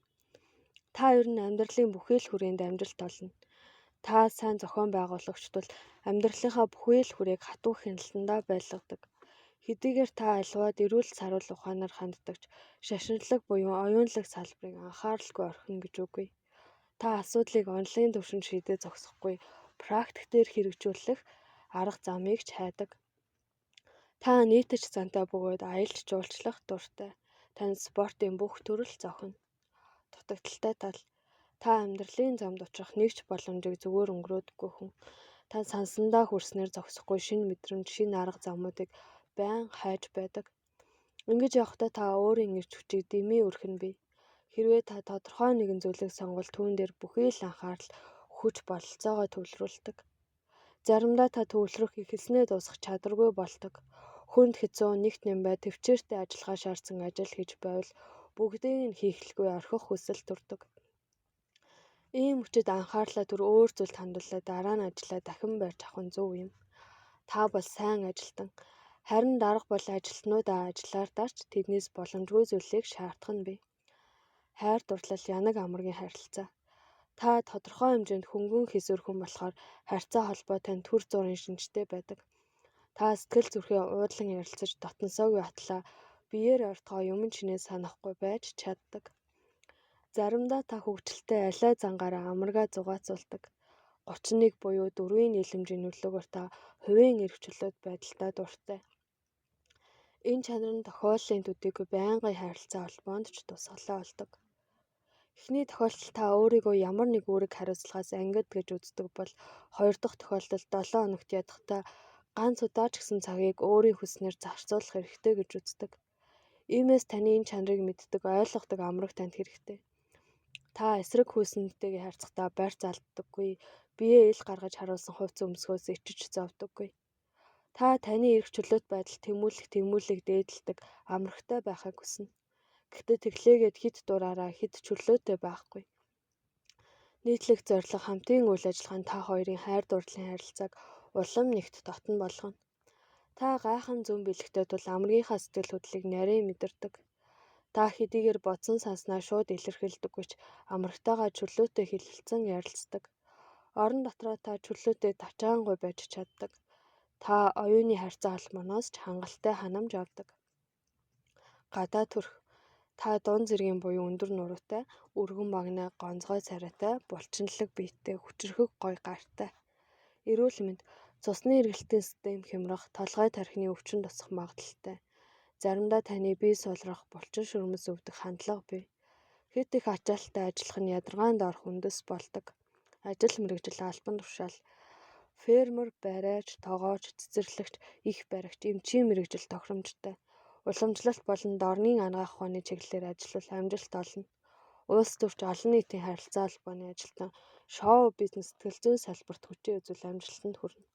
Та ер нь амьдралын бүхий л хүрээнд амжилт олно. Та сайн зохион байгуулагч тул амьдралынхаа бүхий л хүрээг хатуу хяналтандаа байлгадаг. Хэдийгээр та альваад эрүүл саруул ухаанаар ханддагч шашинлаг буюу оюунлаг салбарыг анхааралгүй орхино гэж үгүй. Та асуудлыг онлайн түвшинд шийдээ зогсохгүй, практик дээр хэрэгжүүлэх арга замыг ч хайдаг. Та нийтэж зантай бөгөөд аялж жуулчлах дуртай. Танд спортын бүх төрөл зохино. Дутагдaltaй тал. Та амьдралын замд очих нэг ч боломжийг зүгээр өнгөрөөдөггүй хүн. Та сансандаа хүрснээр зогсохгүй шинэ мэдрэмж, шинэ арга замуудыг байнга хайж байдаг. Ингэж явахдаа та өөрийн эрч хүчийг дэмий өрөх нь бий. Хэрвээ та тодорхой нэгэн зүйлийг сонгол түүн дээр бүхий л анхаарал, хүч бололцоогоо төвлөрүүлдэг. Заримдаа та төвлөрөх эхэлснээ дуусгах чадваргүй болдог. Хүнд хэцүү нэгт нэмбай төвчээртэй ажиллахаа шаардсан ажил хийж байвал бүгдийг нь хийхлгүй орхих хүсэл төрдөг. Ийм хүчит анхаарлаа түр өөр зүйлд хандуулаад дараа нь ажиллаа дахин барьж авах нь зөв юм. Та бол сайн ажилтан. Харин дарга бол ажилтнуудаа ажиллаар дарч тэднээс боломжгүй зүйлийг шаардах нь бий. Хайр дурлал янаг амаргийн харилцаа. Та тодорхой хэмжээнд хөнгөн хэсвэр хүн болохоор харьцаа холбоо тань төр зургийн шинжтэй байдаг. Та сэтгэл зүрхээ уудлан ярилцаж дотносоогүй атлаа биеэр ортгоо юм чинээ санахгүй байж чаддаг. Заримдаа та хөвгчлөлтэй алай зангаараа амаргаа зугаацуулдаг. 31 буюу 4-ийн нийлэмжийн нөлөөгөөр та хувийн эрх чөлөөт байдалтай дуртай. Энэ чанар нь тохиоллын төдийгүй байнгын харилцаа холбоонд ч тусгалаа болдог. Эхний тохиолдолд та өөрийгөө ямар нэг үүрэг хариуцлагаас ангид гэж үздэг бол хоёр дахь тохиолдолд 7 хоногт ядахтаа ганц удаа ч гэсэн цагийг өөрийн хүснээр зарцуулах хэрэгтэй гэж үздэг. Иймээс таны энэ чанарыг мэддэг, ойлгодог амраг танд хэрэгтэй. Та эсрэг хүйсэнтэйгээ харьцахдаа барьц алддаггүй, биеэ ил гаргаж харуулсан хувцас өмсгөөс ичиж зовдоггүй. Та таны эрх чөлөөт байдал тэмүүлэг дээдэлдэг амрагтай байхыг хүснэ. Гэхдээ тэглээгээд хит дураараа хит чөлөөтэй байхгүй. Нийтлэг зорилго хамтын үйл ажиллагаа нь та хоёрын хайр дурлалын харилцааг улам нэгт дотн болгоно. Та гайхан зүүн бэлэгтэй тул амрагийнхаа сэтгэл хөдлөлийг нарийн мэдэрдэг. Та хэдийгээр бодсон санснаа шууд илэрхийлдэггүй ч амрагтайгаа чөлөөтэй хэлэлцэн ярилцдаг. Орон дотроо та чөлөөтэй тачаангуй байж чаддаг. Та оюуны харьцаа холбооноос ч хангалттай ханамж авдаг. Гадаа төрх. Та дунд зэргийн буюу өндөр нуруутай, өргөн багнаа, гонцгой царайтай, булчинлаг биеттэй, хүчрхэг гой гартай. Эрүүл мэнд, цусны эргэлтийн систем хямрах, толгой тархины өвчин тусах магадaltaй. Заримдаа таны бие сулрах, булчин шүрмэс өвдөх хандлага бий. Хэд их ачаалттай ажиллах нь ядаргаанд орох үндэс болдог. Ажил мэргэжил, албан тушаал, фермер, барайч, тоогооч, цэцэрлэгч, их баригч, эмчийн мэргэжил тохиромжтой. Уламжлалт болон дорны анагаах ухааны чиглэлээр ажиллавал амжилт олно. Улс төрч олон нийтийн харилцаа холбооны ажилтан, шоу бизнес, сэтгэл зүйн салбарт хүчээ үзүүл амжилтанд хүрнэ.